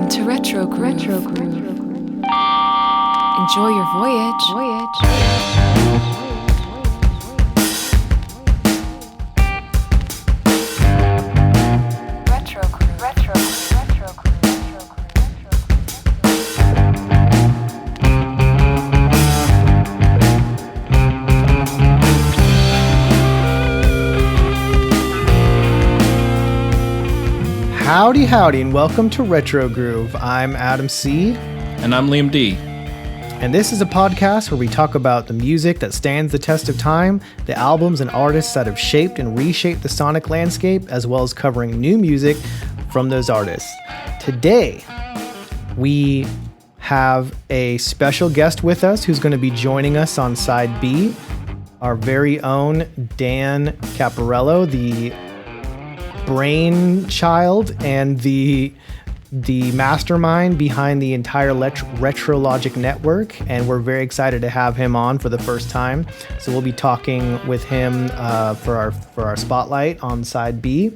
Welcome to Retro Groove. Enjoy your voyage. Retro Groove. Retro Groove. Retro Groove. Retro Howdy, and welcome to Retro Groove. I'm Adam C. And I'm Liam D. And this is a podcast where we talk about the music that stands the test of time, the albums and artists that have shaped and reshaped the sonic landscape, as well as covering new music from those artists. Today, we have a special guest with us who's going to be joining us on side B, our very own Dan Caparello, the brainchild and the mastermind behind the entire Retrologic network, and we're very excited to have him on for the first time. So we'll be talking with him for our spotlight on side B.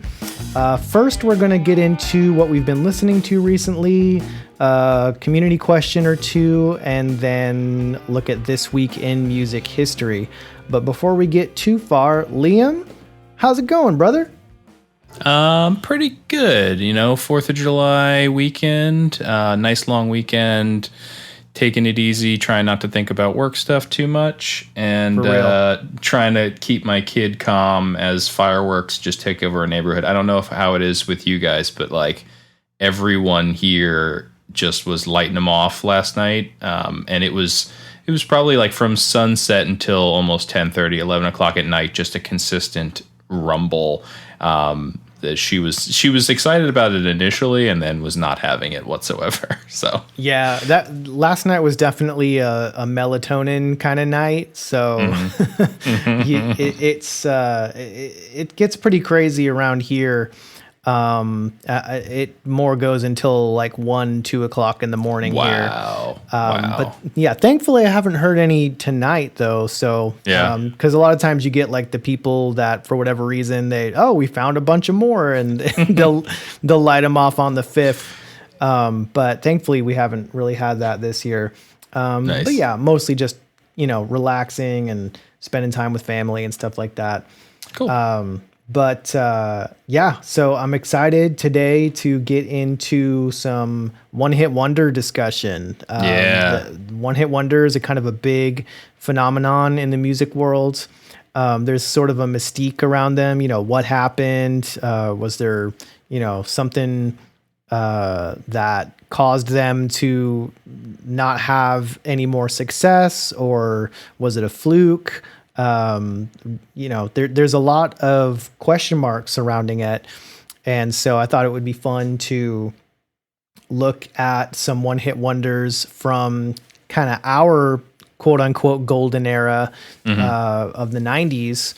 First, we're going to get into what we've been listening to recently, community question or two, and then look at this week in music history. But before we get too far, Liam, how's it going, brother? Pretty good. 4th of July weekend, nice long weekend, taking it easy, trying not to think about work stuff too much, and trying to keep my kid calm as fireworks just take over a neighborhood. I don't know how it is with you guys, but like everyone here just was lighting them off last night. And it was probably like from sunset until almost 10:30, 11 o'clock at night, just a consistent rumble. That she was excited about it initially and then was not having it whatsoever. So yeah, that last night was definitely a melatonin kind of night. So it gets pretty crazy around here. It more goes until like 1-2 o'clock in the morning here. Wow. But yeah, thankfully I haven't heard any tonight though. So, cause a lot of times you get like the people that for whatever reason we found a bunch of more and they'll light them off on the 5th. But thankfully we haven't really had that this year. Nice. But yeah, mostly just, relaxing and spending time with family and stuff like that. Cool. So I'm excited today to get into some One Hit Wonder discussion. One Hit Wonder is a kind of a big phenomenon in the music world. There's sort of a mystique around them. What happened? Was there, something that caused them to not have any more success, or was it a fluke? There's a lot of question marks surrounding it. And so I thought it would be fun to look at some one-hit wonders from kind of our quote-unquote golden era of the 90s.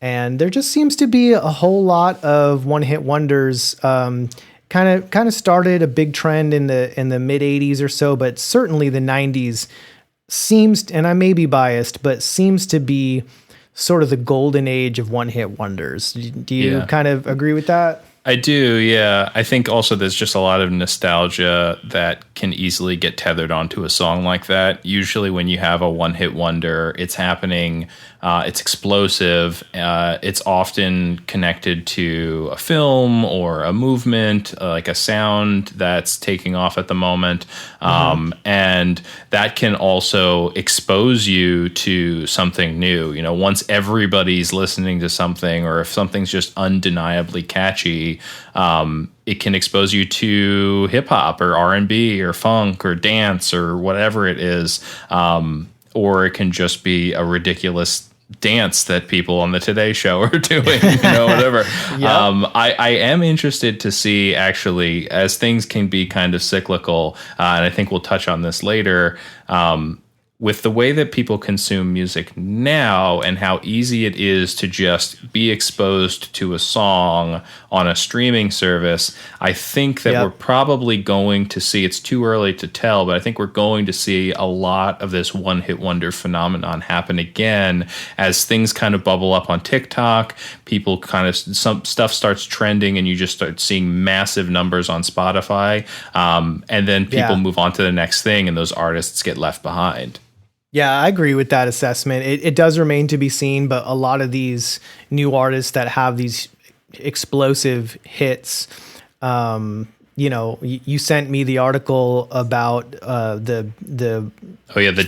And there just seems to be a whole lot of one-hit wonders. Kind of started a big trend in the mid-'80s or so, but certainly the 90s seems, and I may be biased, but seems to be sort of the golden age of one-hit wonders. Do you kind of agree with that? I do, yeah. I think also there's just a lot of nostalgia that can easily get tethered onto a song like that. Usually when you have a one-hit wonder, it's happening, it's explosive, it's often connected to a film or a movement, like a sound that's taking off at the moment. And that can also expose you to something new. Once everybody's listening to something, or if something's just undeniably catchy, it can expose you to hip hop or R&B or funk or dance or whatever it is. Or it can just be a ridiculous dance that people on the Today Show are doing, whatever. I am interested to see, actually, as things can be kind of cyclical, and I think we'll touch on this later, with the way that people consume music now and how easy it is to just be exposed to a song on a streaming service, I think that we're probably going to see, it's too early to tell, but I think we're going to see a lot of this one-hit wonder phenomenon happen again as things kind of bubble up on TikTok. People kind of, some stuff starts trending and you just start seeing massive numbers on Spotify. And then people move on to the next thing and those artists get left behind. Yeah, I agree with that assessment. It does remain to be seen, but a lot of these new artists that have these explosive hits, you sent me the article about the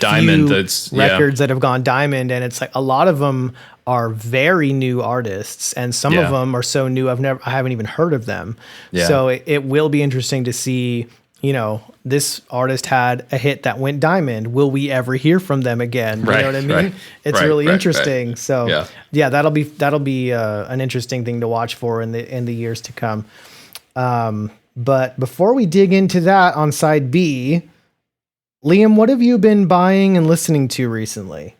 diamond records that have gone diamond, and it's like a lot of them are very new artists, and some of them are so new I haven't even heard of them. Yeah. So it will be interesting to see. This artist had a hit that went diamond. Will we ever hear from them again? You know what I mean? Right, it's really interesting. Right. So that'll be an interesting thing to watch for in the years to come. But before we dig into that on side B, Liam, what have you been buying and listening to recently?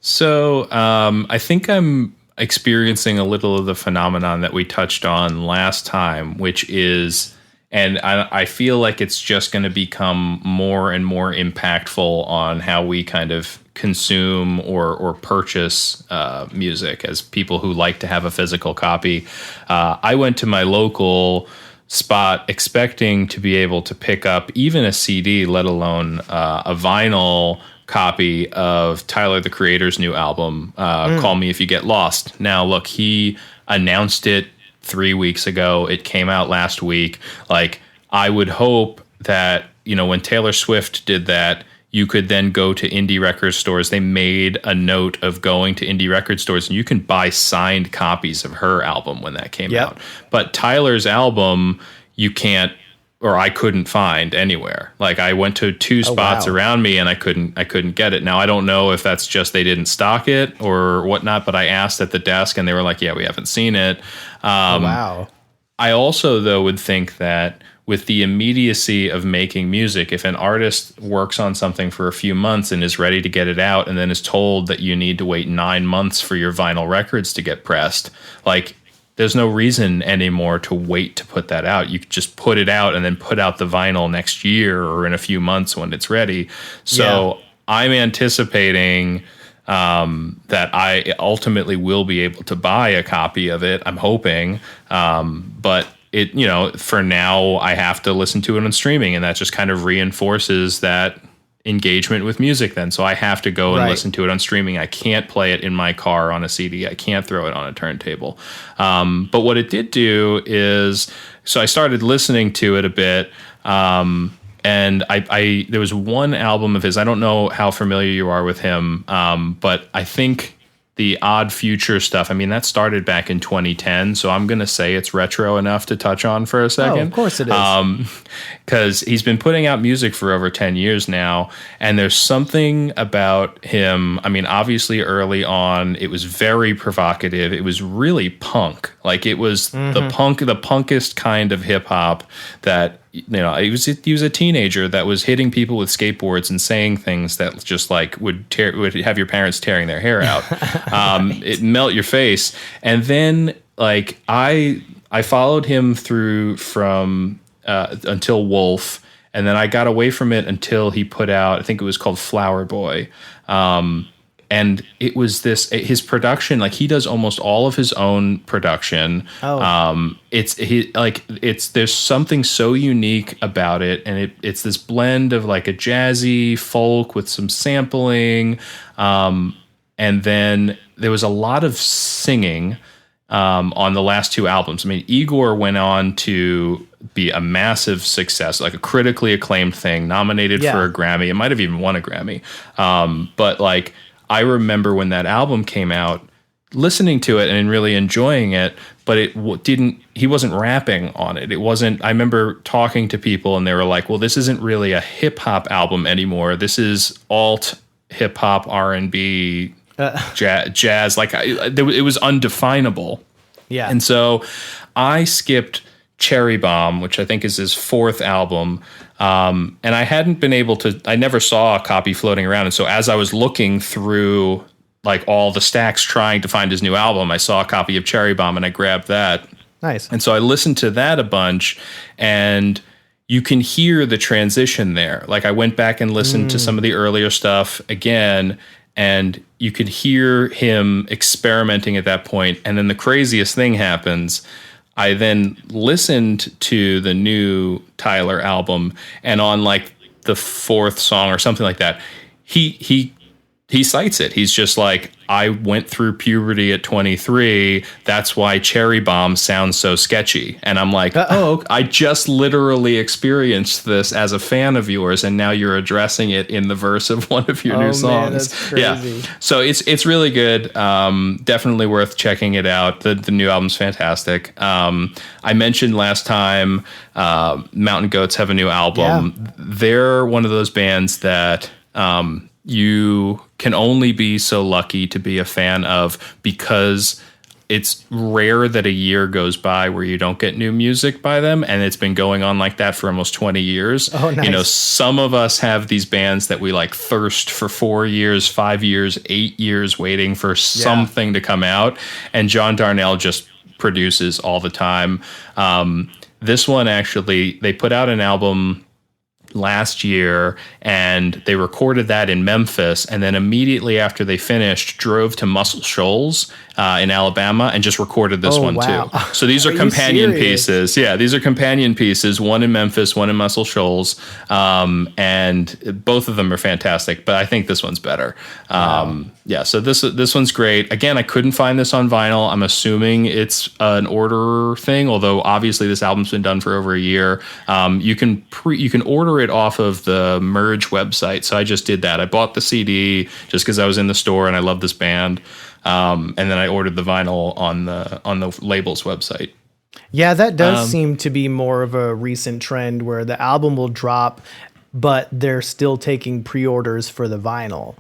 So I think I'm experiencing a little of the phenomenon that we touched on last time, which is, and I feel like it's just going to become more and more impactful on how we kind of consume or purchase music as people who like to have a physical copy. I went to my local spot expecting to be able to pick up even a CD, let alone a vinyl copy of Tyler, the Creator's new album, Call Me If You Get Lost. Now, look, he announced it 3 weeks ago. It came out last week. Like, I would hope that, when Taylor Swift did that, you could then go to indie record stores. They made a note of going to indie record stores, and you can buy signed copies of her album when that came out. But Tyler's album, you can't, or I couldn't find anywhere. Like, I went to two spots around me and I couldn't get it. Now, I don't know if that's just they didn't stock it or whatnot, but I asked at the desk and they were like, yeah, we haven't seen it. I also, though, would think that with the immediacy of making music, if an artist works on something for a few months and is ready to get it out and then is told that you need to wait 9 months for your vinyl records to get pressed, like, there's no reason anymore to wait to put that out. You could just put it out and then put out the vinyl next year or in a few months when it's ready. So I'm anticipating that I ultimately will be able to buy a copy of it. I'm hoping. But it, for now, I have to listen to it on streaming, and that just kind of reinforces that engagement with music then. So I have to go and listen to it on streaming. I can't play it in my car on a CD. I can't throw it on a turntable. But what it did do is, so I started listening to it a bit. And I there was one album of his, I don't know how familiar you are with him, but I think the Odd Future stuff, I mean, that started back in 2010, so I'm going to say it's retro enough to touch on for a second. Oh, of course it is. Because he's been putting out music for over 10 years now, and there's something about him, I mean, obviously early on, it was very provocative. It was really punk. Like, it was the punkest kind of hip-hop that, he was a teenager that was hitting people with skateboards and saying things that just like would have your parents tearing their hair out. It melt your face. And then like I followed him through from until Wolf, and then I got away from it until he put out, I think it was called Flower Boy. And it was his production, like he does almost all of his own production. There's something so unique about it. And it's this blend of like a jazzy folk with some sampling. And then there was a lot of singing on the last two albums. I mean, Igor went on to be a massive success, like a critically acclaimed thing, nominated for a Grammy. It might have even won a Grammy. But like, I remember when that album came out, listening to it and really enjoying it, but he wasn't rapping on it. I remember talking to people and they were like, well, this isn't really a hip hop album anymore. This is alt hip hop, R&B, jazz. Like it was undefinable. Yeah. And so I skipped Cherry Bomb, which I think is his fourth album. And I hadn't been able to, I never saw a copy floating around. And so as I was looking through like all the stacks trying to find his new album, I saw a copy of Cherry Bomb and I grabbed that. Nice. And so I listened to that a bunch, and you can hear the transition there. Like I went back and listened to some of the earlier stuff again, and you could hear him experimenting at that point. And then the craziest thing happens. I then listened to the new Tyler album, and on like the fourth song or something like that, he cites it. He's just like, I went through puberty at 23. That's why Cherry Bomb sounds so sketchy. And I'm like, oh, I just literally experienced this as a fan of yours, and now you're addressing it in the verse of one of your new songs. Man, that's crazy. Yeah. So it's really good. Definitely worth checking it out. The new album's fantastic. I mentioned last time, Mountain Goats have a new album. Yeah. They're one of those bands that you can only be so lucky to be a fan of, because it's rare that a year goes by where you don't get new music by them, and it's been going on like that for almost 20 years. Oh, nice. You know, some of us have these bands that we like thirst for 4 years, 5 years, 8 years waiting for something to come out, and John Darnell just produces all the time. This one, actually, they put out an album last year, and they recorded that in Memphis, and then immediately after they finished, drove to Muscle Shoals in Alabama and just recorded this one too. So these are companion pieces. Yeah, these are companion pieces, one in Memphis, one in Muscle Shoals, and both of them are fantastic, but I think this one's better. Yeah, so this one's great. Again, I couldn't find this on vinyl. I'm assuming it's an order thing, although obviously this album's been done for over a year. You can order it off of the Merge website, so I just did that. I bought the CD just because I was in the store and I love this band, and then I ordered the vinyl on the label's website. Yeah, that does seem to be more of a recent trend where the album will drop, but they're still taking pre-orders for the vinyl.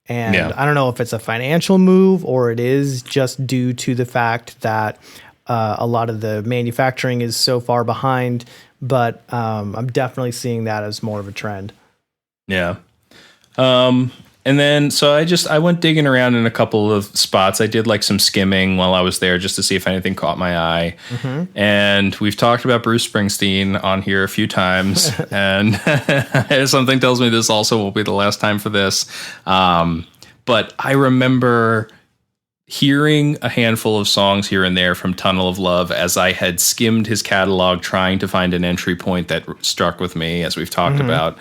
And I don't know if it's a financial move or it is just due to the fact that a lot of the manufacturing is so far behind, but I'm definitely seeing that as more of a trend. Yeah. And then, so I went digging around in a couple of spots. I did like some skimming while I was there just to see if anything caught my eye. Mm-hmm. And we've talked about Bruce Springsteen on here a few times. And something tells me this also won't be the last time for this. But I remember hearing a handful of songs here and there from Tunnel of Love as I had skimmed his catalog trying to find an entry point that struck with me, as we've talked about.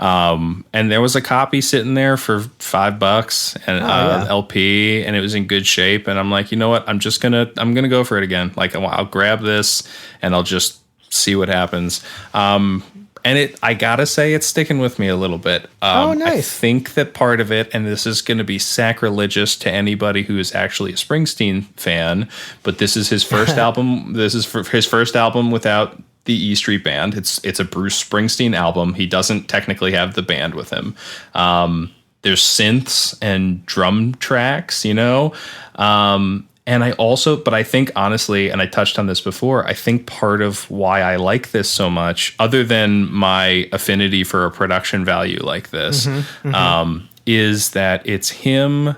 And there was a copy sitting there for $5 and LP, and it was in good shape. And I'm like, you know what? I'm gonna go for it again. Like, I'll grab this and I'll just see what happens. And I gotta say, it's sticking with me a little bit. Nice. I think that part of it, and this is going to be sacrilegious to anybody who is actually a Springsteen fan, but this is his first album. This is his first album without the E Street Band. It's a Bruce Springsteen album. He doesn't technically have the band with him. There's synths and drum tracks, you know. And I think honestly, and I touched on this before, I think part of why I like this so much, other than my affinity for a production value like this, is that it's him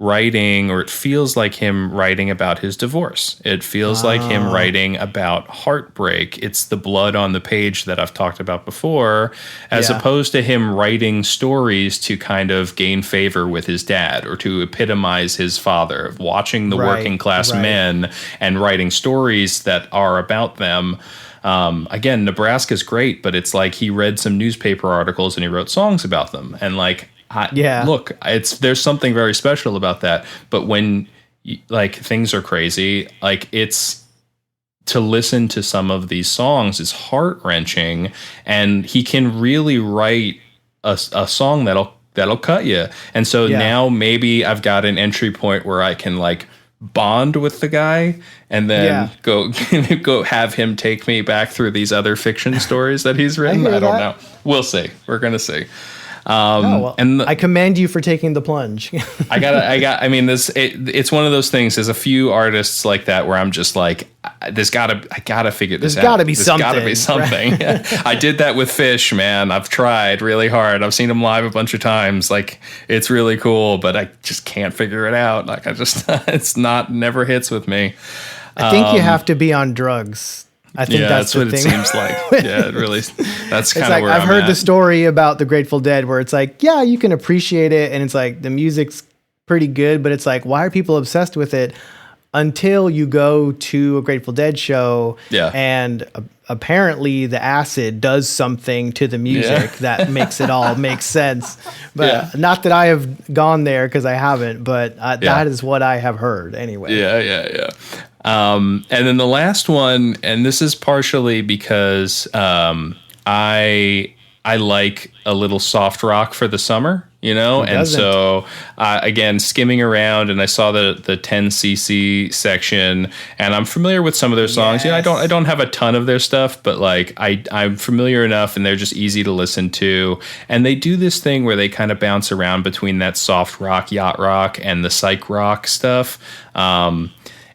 writing, or it feels like him writing about his divorce. It feels like him writing about heartbreak. It's the blood on the page that I've talked about before, as opposed to him writing stories to kind of gain favor with his dad or to epitomize his father, watching the working class men and writing stories that are about them. Again, Nebraska's great, but it's like he read some newspaper articles and he wrote songs about them. And like, look, there's something very special about that. But when like things are crazy, like it's to listen to some of these songs is heart wrenching, and he can really write a song that'll cut you. And so now maybe I've got an entry point where I can like bond with the guy and then go have him take me back through these other fiction stories that he's written. I don't know. We'll see. We're going to see. Oh, well, And I commend you for taking the plunge. I mean, it's one of those things. There's a few artists like that where I'm just like, I gotta figure this out. There's gotta be something. Gotta be something. Right? I did that with Fish, man. I've tried really hard. I've seen him live a bunch of times. Like, it's really cool, but I just can't figure it out. Like, never hits with me. I think you have to be on drugs. I think that's what the it thing. seems like. Yeah, it really. That's kind of like, where I've I'm heard at. the story about the Grateful Dead where it's like, yeah, you can appreciate it, and it's like the music's pretty good, but it's like, why are people obsessed with it? Until you go to a Grateful Dead show, and apparently the acid does something to the music that makes it all make sense. But not that I have gone there, because I haven't, but that is what I have heard anyway. Yeah. And then the last one, and this is partially because I like a little soft rock for the summer, you know? And so, again, skimming around, and I saw the 10cc section, and I'm familiar with some of their songs. You know, I don't have a ton of their stuff, but like I'm familiar enough, and they're just easy to listen to. And they do this thing where they kind of bounce around between that soft rock, yacht rock, and the psych rock stuff.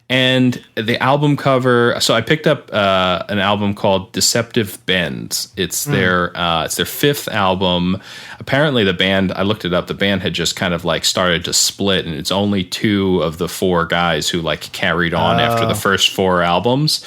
And the album cover, so I picked up an album called Deceptive Bends. It's their fifth album. Apparently the band, I looked it up, the band had just kind of like started to split, and it's only two of the four guys who like carried on after the first four albums.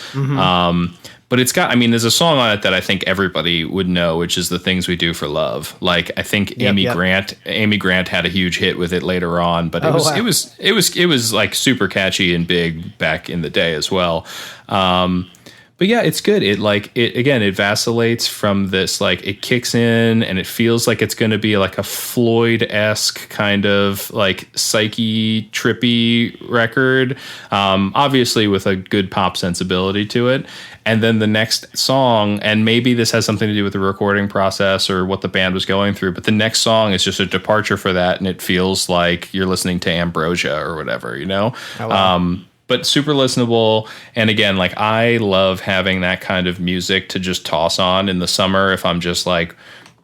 But it's got, I mean, there's a song on it that I think everybody would know, which is The Things We Do for Love. Like, I think Amy Grant had a huge hit with it later on, but it was like super catchy and big back in the day as well. But yeah, it's good. It vacillates from this, like, it kicks in and it feels like it's going to be like a Floyd-esque kind of like psyche trippy record. Obviously with a good pop sensibility to it. And then the next song, and maybe this has something to do with the recording process or what the band was going through, but the next song is just a departure for that, and it feels like you're listening to Ambrosia or whatever, you know? Oh, wow. But super listenable. And again, like, I love having that kind of music to just toss on in the summer if I'm just like,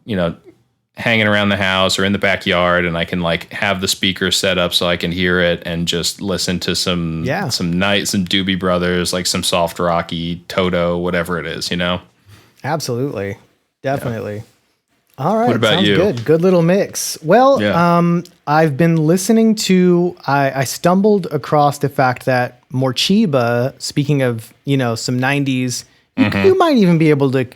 you know, hanging around the house or in the backyard, and I can like have the speaker set up so I can hear it and just listen to some Doobie Brothers, like some soft rocky Toto, whatever it is, you know? Absolutely. Definitely. Yeah. All right. What about sounds you? Good. Good little mix. Well, I've been listening to, I stumbled across the fact that Morcheeba, speaking of, you know, some 90s, you might even be able to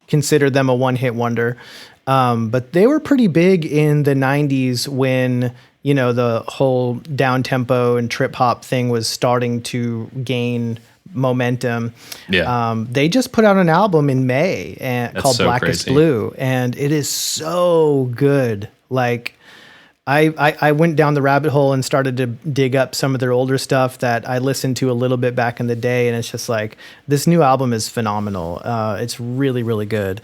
consider them a one-hit wonder. But they were pretty big in the 90s when, you know, the whole down-tempo and trip-hop thing was starting to gain momentum. Yeah. They just put out an album in May called Blackest Blue, and it is so good. Like, I went down the rabbit hole and started to dig up some of their older stuff that I listened to a little bit back in the day, and it's just like, this new album is phenomenal. It's really, really good.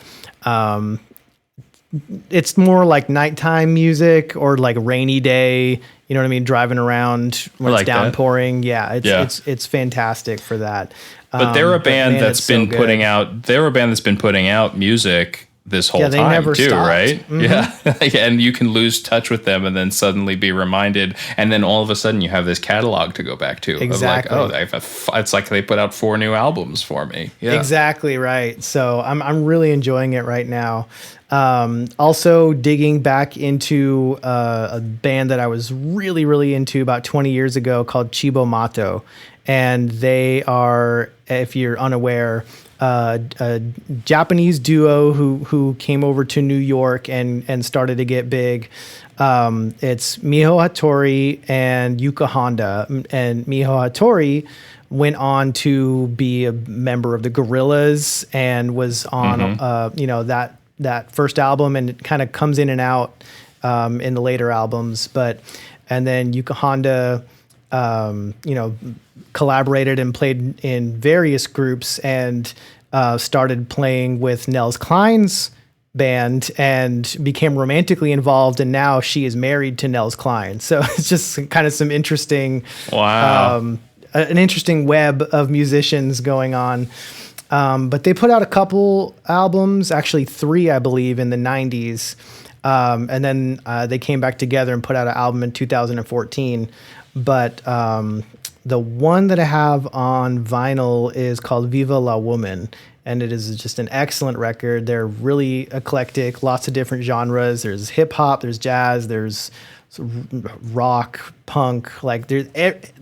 It's more like nighttime music or like rainy day, you know what I mean? Driving around when it's downpouring. Yeah. It's fantastic for that. But they're a band that's been putting out music this whole time never too, stopped. right? Mm-hmm. Yeah. And you can lose touch with them and then suddenly be reminded. And then all of a sudden you have this catalog to go back to. Exactly. Of like, it's like they put out 4 new albums for me. Yeah. Exactly right. So I'm really enjoying it right now. Also digging back into a band that I was really, really into about 20 years ago called Chibo Mato. And they are, if you're unaware, a Japanese duo who came over to New York and started to get big. It's Miho Hattori and Yuka Honda. And Miho Hattori went on to be a member of the Gorillaz and was on, that first album, and it kind of comes in and out in the later albums. And then Yuka Honda, collaborated and played in various groups and started playing with Nels Cline's band and became romantically involved. And now she is married to Nels Cline. So it's just kind of some interesting, an interesting web of musicians going on. But they put out a couple albums, actually 3, I believe, in the 90s. And then they came back together and put out an album in 2014. But the one that I have on vinyl is called Viva La Woman. And it is just an excellent record. They're really eclectic, lots of different genres. There's hip hop, there's jazz, there's rock, punk. Like there's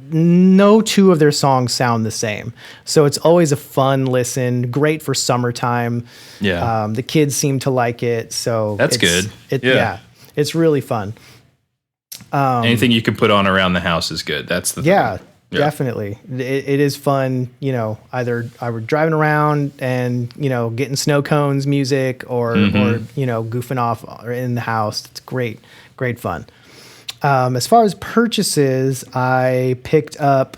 no two of their songs sound the same. So it's always a fun listen, great for summertime. Yeah. The kids seem to like it. So That's good. Yeah, it's really fun. Anything you can put on around the house is good. That's the thing. Yeah. Definitely. It is fun, either I were driving around and, getting snow cones music or goofing off in the house. It's great fun. As far as purchases, I picked up,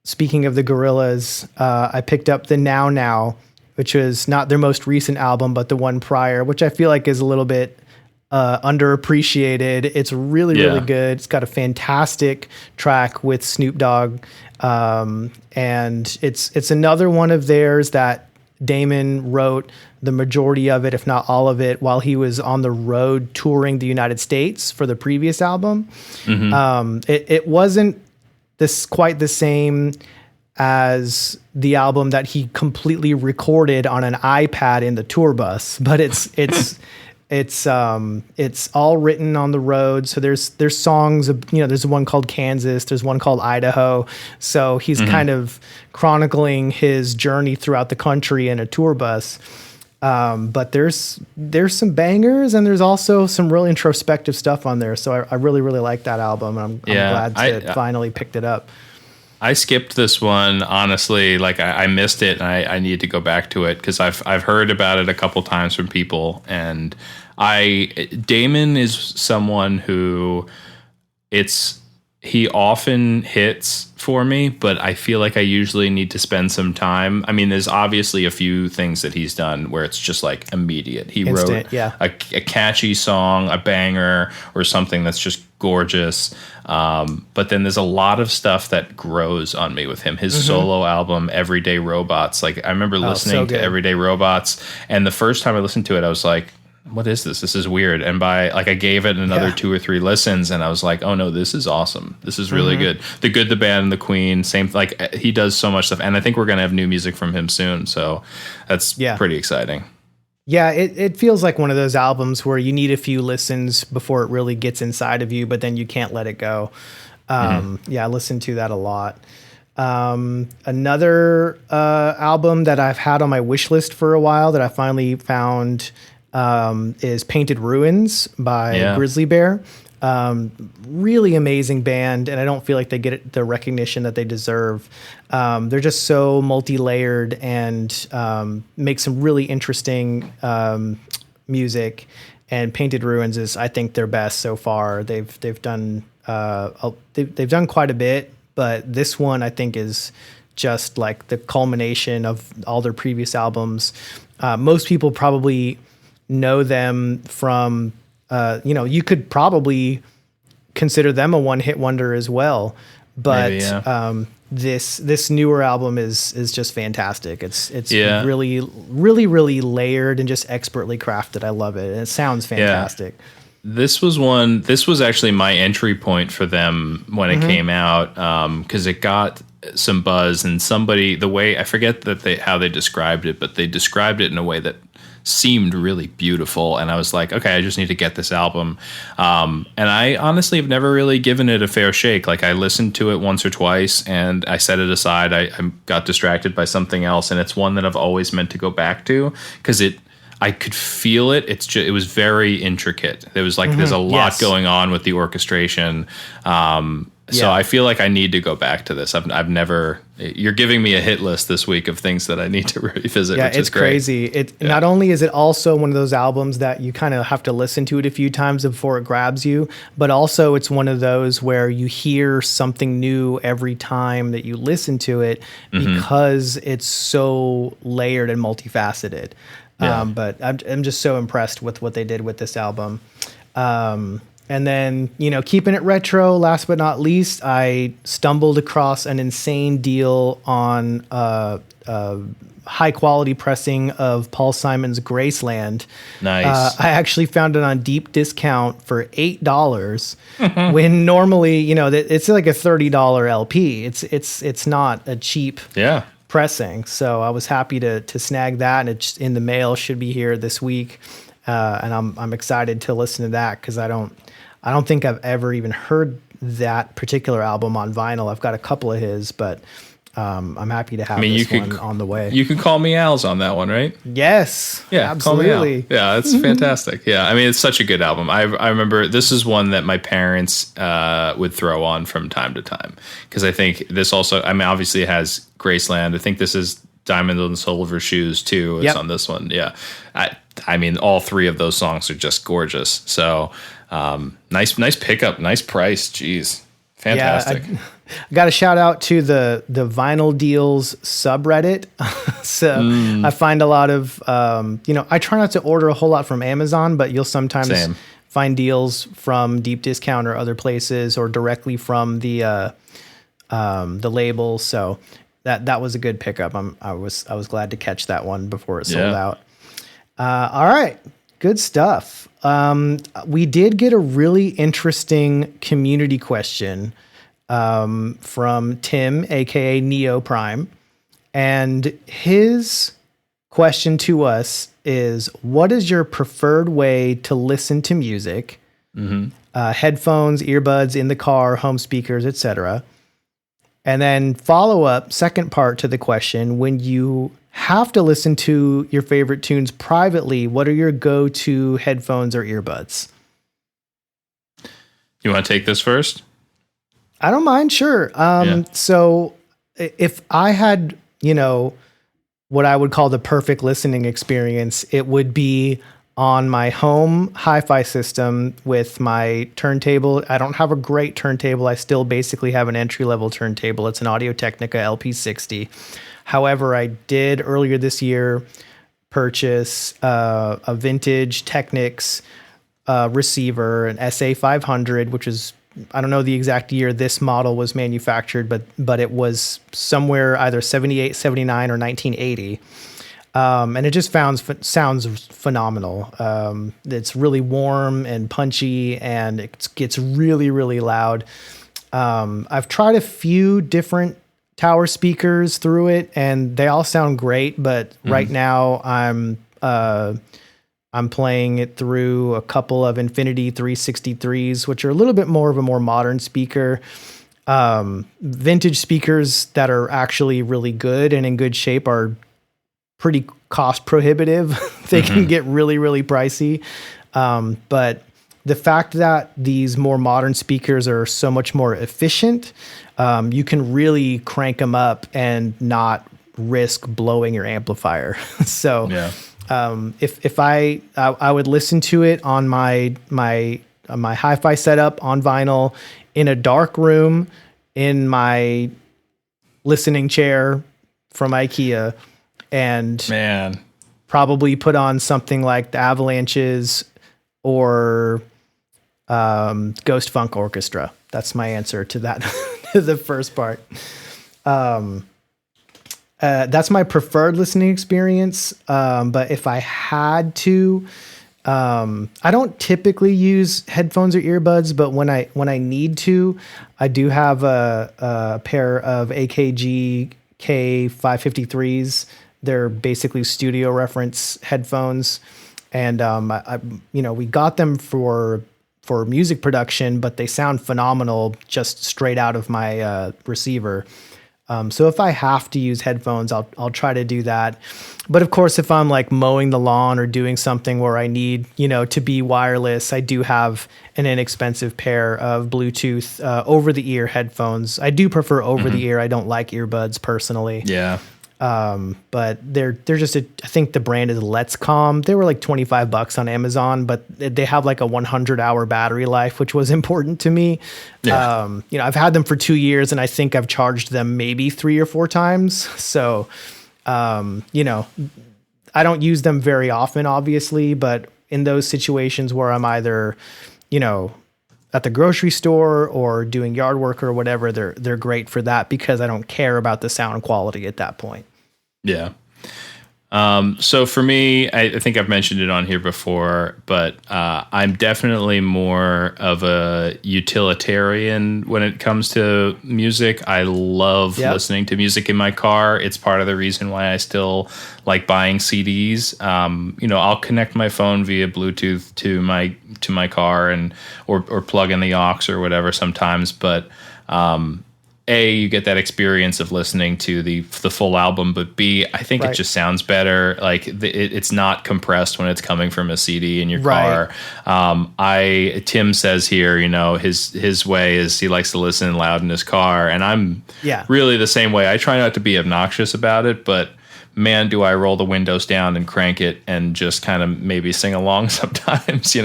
speaking of the Gorillaz, I picked up the Now Now, which was not their most recent album, but the one prior, which I feel like is a little bit underappreciated. It's really good. It's got a fantastic track with Snoop Dogg. And it's another one of theirs that Damon wrote the majority of it, if not all of it, while he was on the road touring the United States for the previous album. It wasn't quite the same as the album that he completely recorded on an iPad in the tour bus, but it's all written on the road. So there's songs, there's one called Kansas, there's one called Idaho. So he's kind of chronicling his journey throughout the country in a tour bus. But there's some bangers and there's also some really introspective stuff on there. So I really, really like that album. I'm glad to finally picked it up. I skipped this one, honestly. Like I missed it, and I need to go back to it because I've heard about it a couple times from people. And Damon is someone who he often hits for me, but I feel like I usually need to spend some time. I mean, there's obviously a few things that he's done where it's just like immediate. He wrote a catchy song, a banger, or something that's just gorgeous. But then there's a lot of stuff that grows on me with him. His solo album, Everyday Robots. Like I remember listening to Everyday Robots, and the first time I listened to it, I was like, what is this? This is weird. And I gave it another 2 or 3 listens, and I was like, oh no, this is awesome. This is really good. The Good, the Bad, and the Queen. Same. Like he does so much stuff, and I think we're gonna have new music from him soon. So that's pretty exciting. Yeah, it feels like one of those albums where you need a few listens before it really gets inside of you, but then you can't let it go. Yeah, I listen to that a lot. Another album that I've had on my wish list for a while that I finally found is Painted Ruins by Grizzly Bear. Really amazing band, and I don't feel like they get the recognition that they deserve. They're just so multi-layered and make some really interesting music. And Painted Ruins is, I think, their best so far. They've done quite a bit, but this one I think is just like the culmination of all their previous albums. Most people probably know them from, you could probably consider them a one-hit wonder as well. But maybe, this newer album is just fantastic. It's really, really, really layered and just expertly crafted. I love it. And it sounds fantastic. Yeah. This was actually my entry point for them when it came out, because it got some buzz, and the way, I forget how they described it, but they described it in a way that seemed really beautiful, and I was like, okay, I just need to get this album. And I honestly have never really given it a fair shake. Like I listened to it once or twice and I set it aside. I got distracted by something else, and it's one that I've always meant to go back to because I could feel it. It was very intricate. There was there's a lot going on with the orchestration. So I feel like I need to go back to this. I've never. You're giving me a hit list this week of things that I need to revisit. Yeah, which is great. Crazy. Not only is it also one of those albums that you kind of have to listen to it a few times before it grabs you, but also it's one of those where you hear something new every time that you listen to it because it's so layered and multifaceted. Yeah. But I'm just so impressed with what they did with this album. And then, keeping it retro, last but not least, I stumbled across an insane deal on high quality pressing of Paul Simon's Graceland. Nice. I actually found it on deep discount for $8 when normally, it's like a $30 LP. It's not a cheap Yeah. pressing. So I was happy to snag that, and it's in the mail, should be here this week. And I'm excited to listen to that because I don't think I've ever even heard that particular album on vinyl. I've got a couple of his, but I'm happy to have this one on the way. You can call me Al's on that one, right? Yes. Yeah, absolutely. Call me Al. Yeah, it's fantastic. Yeah, I mean, it's such a good album. I remember this is one that my parents would throw on from time to time because I think this also, I mean, obviously it has Graceland. I think this is Diamond and Silver Shoes too. It's on this one. Yeah. I mean, all three of those songs are just gorgeous. So nice pickup, nice price. Jeez. Fantastic. Yeah, I got a shout out to the Vinyl Deals subreddit. So I find a lot of, I try not to order a whole lot from Amazon, but you'll sometimes find deals from Deep Discount or other places or directly from the label. So that was a good pickup. I was glad to catch that one before it sold out. All right. Good stuff. We did get a really interesting community question from Tim, aka Neo Prime. And his question to us is, what is your preferred way to listen to music? Headphones, earbuds, in the car, home speakers, etc. And then follow up, second part to the question, when you have to listen to your favorite tunes privately, what are your go-to headphones or earbuds? You want to take this first? I don't mind. Sure. So if I had, what I would call the perfect listening experience, it would be on my home hi-fi system with my turntable. I don't have a great turntable. I still basically have an entry-level turntable. It's an Audio-Technica LP60. However, I did earlier this year purchase a vintage Technics receiver, an SA500, which is, I don't know the exact year this model was manufactured, but it was somewhere either 78, 79, or 1980. And it just sounds phenomenal. It's really warm and punchy, and it gets really, really loud. I've tried a few different tower speakers through it, and they all sound great. But right now, I'm playing it through a couple of Infinity 363s, which are a little bit more of a more modern speaker. Vintage speakers that are actually really good and in good shape are pretty cost prohibitive. They can get really, really pricey. But the fact that these more modern speakers are so much more efficient, you can really crank them up and not risk blowing your amplifier. So if I would listen to it on my hi-fi setup on vinyl in a dark room in my listening chair from IKEA, and probably put on something like the Avalanches or Ghost Funk Orchestra. That's my answer to that, the first part. That's my preferred listening experience. But if I had to, I don't typically use headphones or earbuds, but when I need to, I do have a pair of AKG K553s. They're basically studio reference headphones. And, we got them for music production, but they sound phenomenal just straight out of my receiver. So if I have to use headphones, I'll try to do that. But of course, if I'm like mowing the lawn or doing something where I need, to be wireless, I do have an inexpensive pair of Bluetooth over the ear headphones. I do prefer over the ear. I don't like earbuds personally. Yeah. But they're just I think the brand is Let's Calm. They were like $25 on Amazon, but they have like a 100-hour battery life, which was important to me. Yeah. I've had them for 2 years, and I think I've charged them maybe 3 or 4 times. So, I don't use them very often, obviously, but in those situations where I'm either, at the grocery store or doing yard work or whatever, they're great for that because I don't care about the sound quality at that point. Yeah. So for me, I think I've mentioned it on here before, but I'm definitely more of a utilitarian when it comes to music. I love listening to music in my car. It's part of the reason why I still like buying CDs. I'll connect my phone via Bluetooth to my car and or plug in the aux or whatever sometimes, but you get that experience of listening to the full album, but B, I think it just sounds better. Like it's not compressed when it's coming from a CD in your car. Tim says here, his way is he likes to listen loud in his car, and I'm really the same way. I try not to be obnoxious about it, but man, do I roll the windows down and crank it and just kind of maybe sing along sometimes,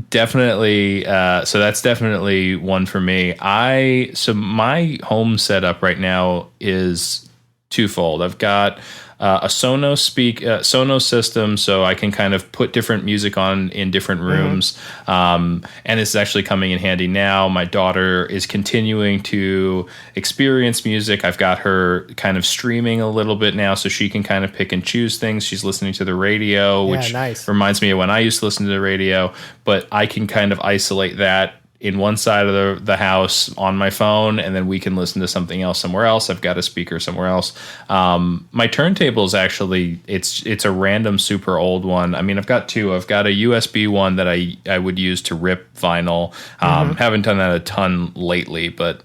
Definitely. So that's definitely one for me. So my home setup right now is twofold. I've got a Sonos system, so I can kind of put different music on in different rooms. And it's actually coming in handy now. My daughter is continuing to experience music. I've got her kind of streaming a little bit now, so she can kind of pick and choose things. She's listening to the radio, which reminds me of when I used to listen to the radio, but I can kind of isolate that in one side of the house on my phone, and then we can listen to something else somewhere else. I've got a speaker somewhere else. My turntable is actually, it's a random super old one. I mean, I've got two. I've got a USB one that I would use to rip vinyl. Haven't done that a ton lately, but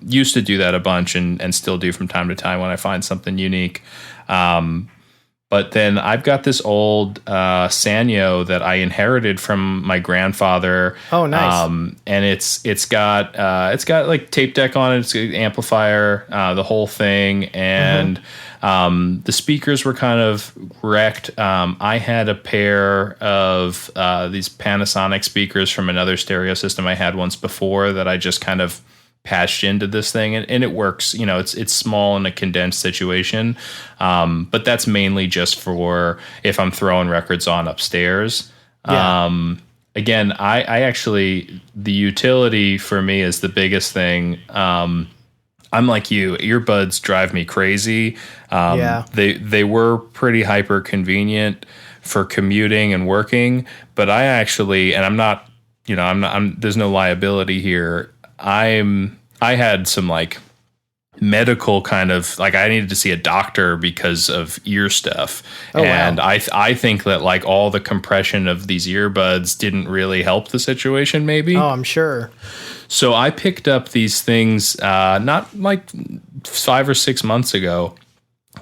used to do that a bunch and still do from time to time when I find something unique. But then I've got this old Sanyo that I inherited from my grandfather. Oh, nice! And it's got like tape deck on it. It's got an amplifier, the whole thing, and the speakers were kind of wrecked. I had a pair of these Panasonic speakers from another stereo system I had once before that I just kind of patched into this thing, and it works. It's small in a condensed situation, but that's mainly just for if I'm throwing records on upstairs. Again, I actually, the utility for me is the biggest thing. I'm like you, earbuds drive me crazy. They were pretty hyper convenient for commuting and working, but I actually, and I'm not, there's no liability here. I had some like medical kind of like I needed to see a doctor because of ear stuff. Wow. I think that like all the compression of these earbuds didn't really help the situation maybe. Oh, I'm sure. So I picked up these things not like 5 or 6 months ago.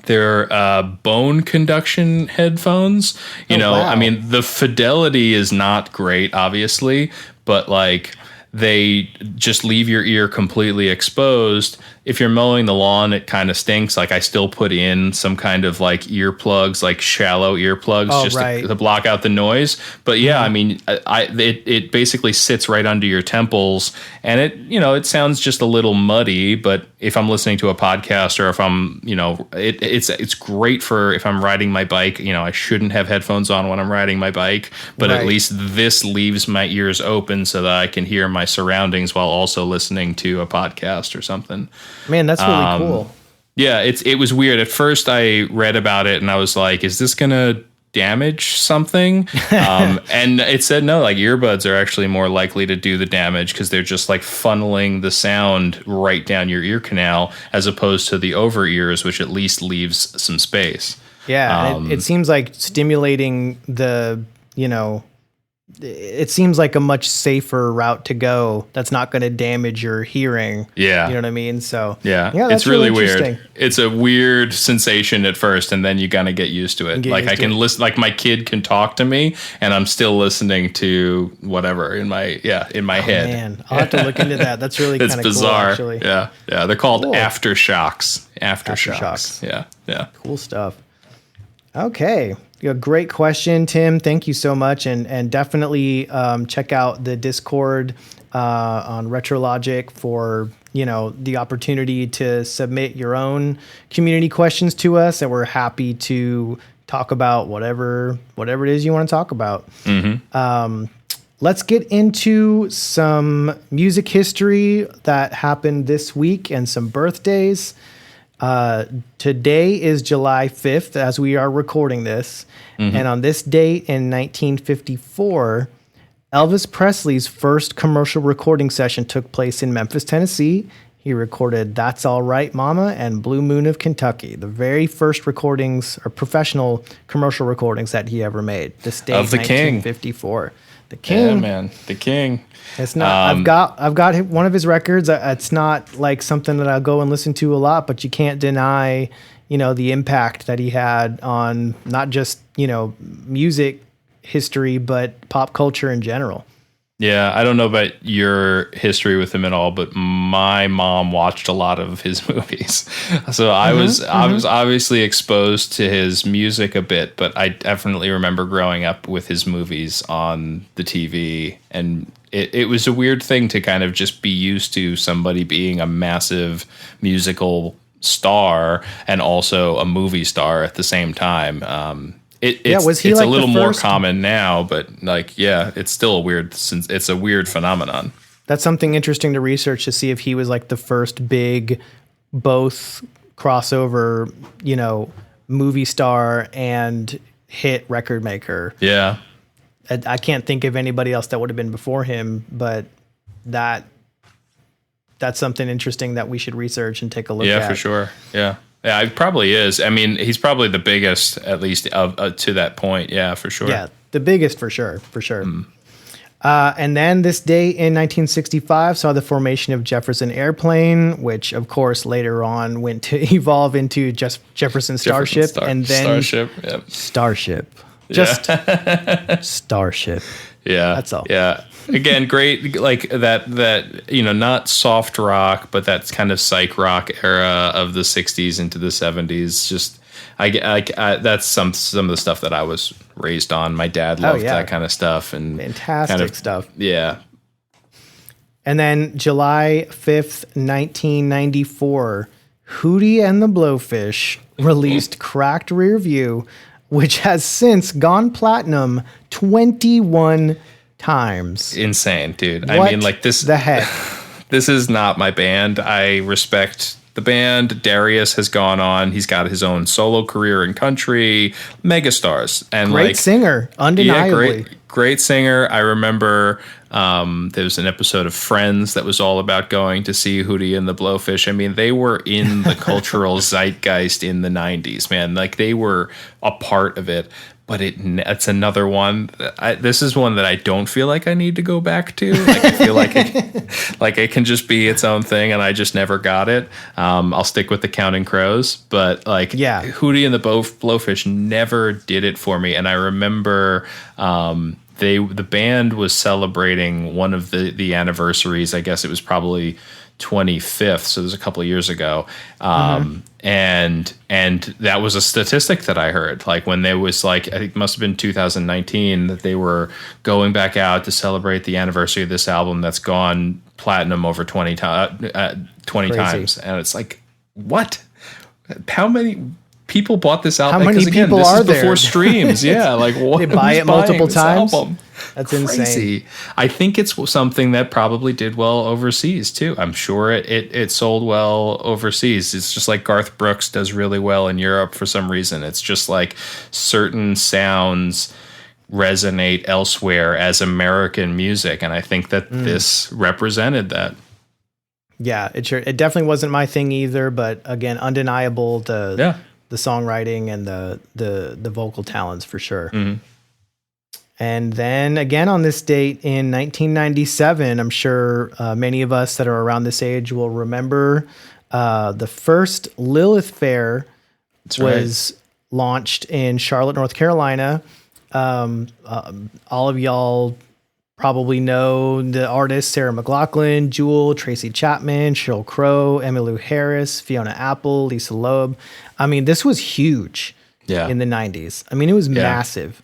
They're bone conduction headphones. Wow. I mean, the fidelity is not great, obviously, but like they just leave your ear completely exposed. If you're mowing the lawn, it kind of stinks. Like I still put in some kind of like earplugs, like shallow earplugs, to block out the noise. But yeah, I mean, it basically sits right under your temples, and it sounds just a little muddy. But if I'm listening to a podcast or if I'm, it's great for if I'm riding my bike. I shouldn't have headphones on when I'm riding my bike, but at least this leaves my ears open so that I can hear my surroundings while also listening to a podcast or something. Man, that's really cool. Yeah, it was weird. At first I read about it and I was like, is this going to damage something? And it said no, like earbuds are actually more likely to do the damage because they're just like funneling the sound right down your ear canal as opposed to the over ears, which at least leaves some space. Yeah, it seems like stimulating it seems like a much safer route to go that's not going to damage your hearing. Yeah. You know what I mean? So yeah that's it's really weird. It's a weird sensation at first, and then you kind of get used to it. Like I can listen, like my kid can talk to me and I'm still listening to whatever in my head. Man, I'll have to look into that. That's really kind of bizarre. Cool, actually. Yeah. They're called aftershocks. Aftershocks. Yeah. Cool stuff. Okay. A great question, Tim. Thank you so much. And definitely check out the Discord on RetroLogic for, the opportunity to submit your own community questions to us. And we're happy to talk about whatever it is you want to talk about. Let's get into some music history that happened this week and some birthdays. Today is July 5th as we are recording this. And on this date in 1954, Elvis Presley's first commercial recording session took place in Memphis, Tennessee. He recorded That's All Right, Mama and Blue Moon of Kentucky, the very first recordings or professional commercial recordings that he ever made. This date, Of the King. 1954. The King. Yeah, man. The King. It's not. I've got one of his records. It's not like something that I'll go and listen to a lot, but you can't deny, the impact that he had on not just music history, but pop culture in general. Yeah, I don't know about your history with him at all, but my mom watched a lot of his movies. So I was obviously exposed to his music a bit, but I definitely remember growing up with his movies on the TV, and it was a weird thing to kind of just be used to somebody being a massive musical star and also a movie star at the same time. It's a little more common now, but it's still it's a weird phenomenon. That's something interesting to research to see if he was like the first big, both crossover, movie star and hit record maker. Yeah. I can't think of anybody else that would have been before him, but that's something interesting that we should research and take a look at. Yeah, for sure. Yeah. Yeah, it probably is. I mean, he's probably the biggest, at least to that point. Yeah, for sure. Yeah, the biggest for sure. And then this day in 1965 saw the formation of Jefferson Airplane, which of course later on went to evolve into just Jefferson Starship, and then Starship. Just Starship. Yeah, that's all. Yeah. Again, great, like that, not soft rock, but that kind of psych rock era of the 60s into the 70s. Just, that's some of the stuff that I was raised on. My dad loved that kind of stuff. And fantastic stuff. Yeah. And then July 5th, 1994, Hootie and the Blowfish released Cracked Rear View, which has since gone platinum 21 times. Insane, dude. What I mean, like this. The heck? This is not my band. I respect the band. Darius has gone on. He's got his own solo career in country. Megastars. And great singer, undeniably. Yeah, great singer. I remember there was an episode of Friends that was all about going to see Hootie and the Blowfish. I mean, they were in the cultural zeitgeist in the 90s, man. Like, they were a part of it. But it's another one. This is one that I don't feel like I need to go back to. Like, I feel like it can just be its own thing, and I just never got it. I'll stick with the Counting Crows, but Hootie and the Blowfish never did it for me. And I remember the band was celebrating one of the anniversaries. I guess it was probably 25th, so it was a couple of years ago. And that was a statistic that I heard, like when there was I think it must have been 2019 that they were going back out to celebrate the anniversary of this album that's gone platinum over 20 times. And it's like, what? How many people bought this album? How many people are there? Before streams. Yeah. Like, what? They buy it multiple times. That's crazy. Insane. I think it's something that probably did well overseas too. I'm sure it sold well overseas. It's just like Garth Brooks does really well in Europe for some reason. It's just like certain sounds resonate elsewhere as American music, and I think that this represented that. Yeah, it definitely wasn't my thing either, but again, undeniable the songwriting and the vocal talents for sure. Mm-hmm. And then again on this date in 1997, I'm sure many of us that are around this age will remember the first Lilith Fair was launched in Charlotte, North Carolina. All of y'all probably know the artists Sarah McLachlan, Jewel, Tracy Chapman, Sheryl Crow, Emmylou Harris, Fiona Apple, Lisa Loeb. I mean, this was huge in the 90s. I mean, it was massive.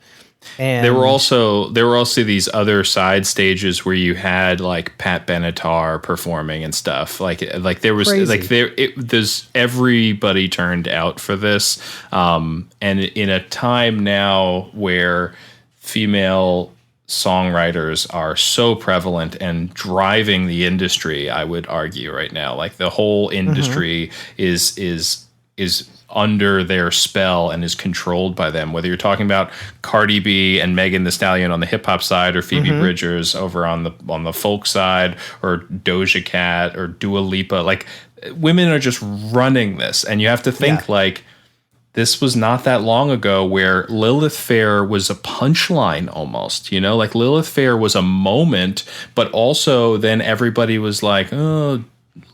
And there were also these other side stages where you had like Pat Benatar performing and stuff. Like there was there's everybody turned out for this. And in a time now where female songwriters are so prevalent and driving the industry, I would argue right now, like the whole industry is is under their spell and is controlled by them. Whether you're talking about Cardi B and Megan Thee Stallion on the hip hop side, or Phoebe Bridgers over on the folk side, or Doja Cat or Dua Lipa, like women are just running this, and you have to think like this was not that long ago where Lilith Fair was a punchline almost, you know, like Lilith Fair was a moment, but also then everybody was like, oh,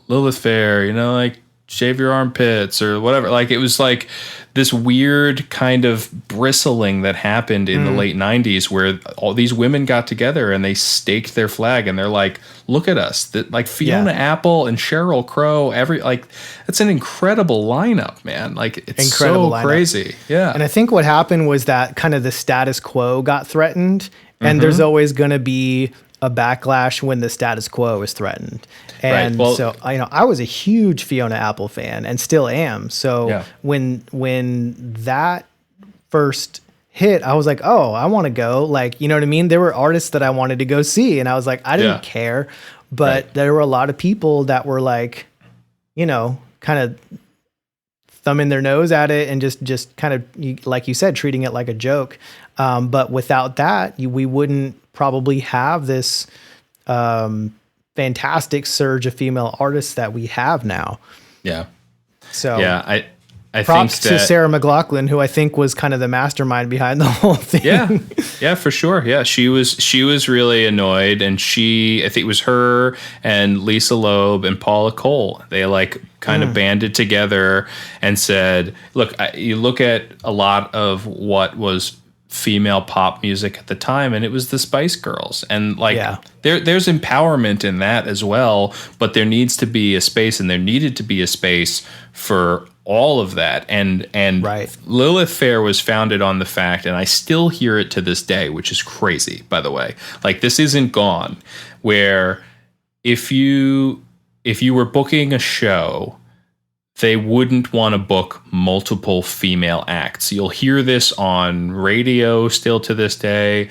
Lilith Fair, you know, like shave your armpits or whatever. Like it was like this weird kind of bristling that happened in the late 90s where all these women got together and they staked their flag and they're like, look at us. That like Fiona Apple and Sheryl Crow, it's an incredible lineup, man. Like it's incredible so crazy. Yeah. And I think what happened was that kind of the status quo got threatened, and there's always going to be a backlash when the status quo is threatened. And so, you know, I was a huge Fiona Apple fan and still am. So when that first hit, I was like, oh, I want to go. Like, you know what I mean? There were artists that I wanted to go see, and I was like, I didn't care. But there were a lot of people that were like, you know, kind of thumbing their nose at it and just kind of, like you said, treating it like a joke. But without that, we wouldn't probably have this fantastic surge of female artists that we have now. Yeah. So yeah, I props think to Sarah McLachlan, who I think was kind of the mastermind behind the whole thing. Yeah, for sure. Yeah, she was really annoyed, and I think it was her and Lisa Loeb and Paula Cole. They like kind of banded together and said, "Look, you look at a lot of what was female pop music at the time, and it was the Spice Girls, and like there's empowerment in that as well, but there needs to be a space, and there needed to be a space for all of that, and Lilith Fair was founded on the fact, and I still hear it to this day, which is crazy, by the way, like this isn't gone, where if you were booking a show, they wouldn't want to book multiple female acts. You'll hear this on radio still to this day,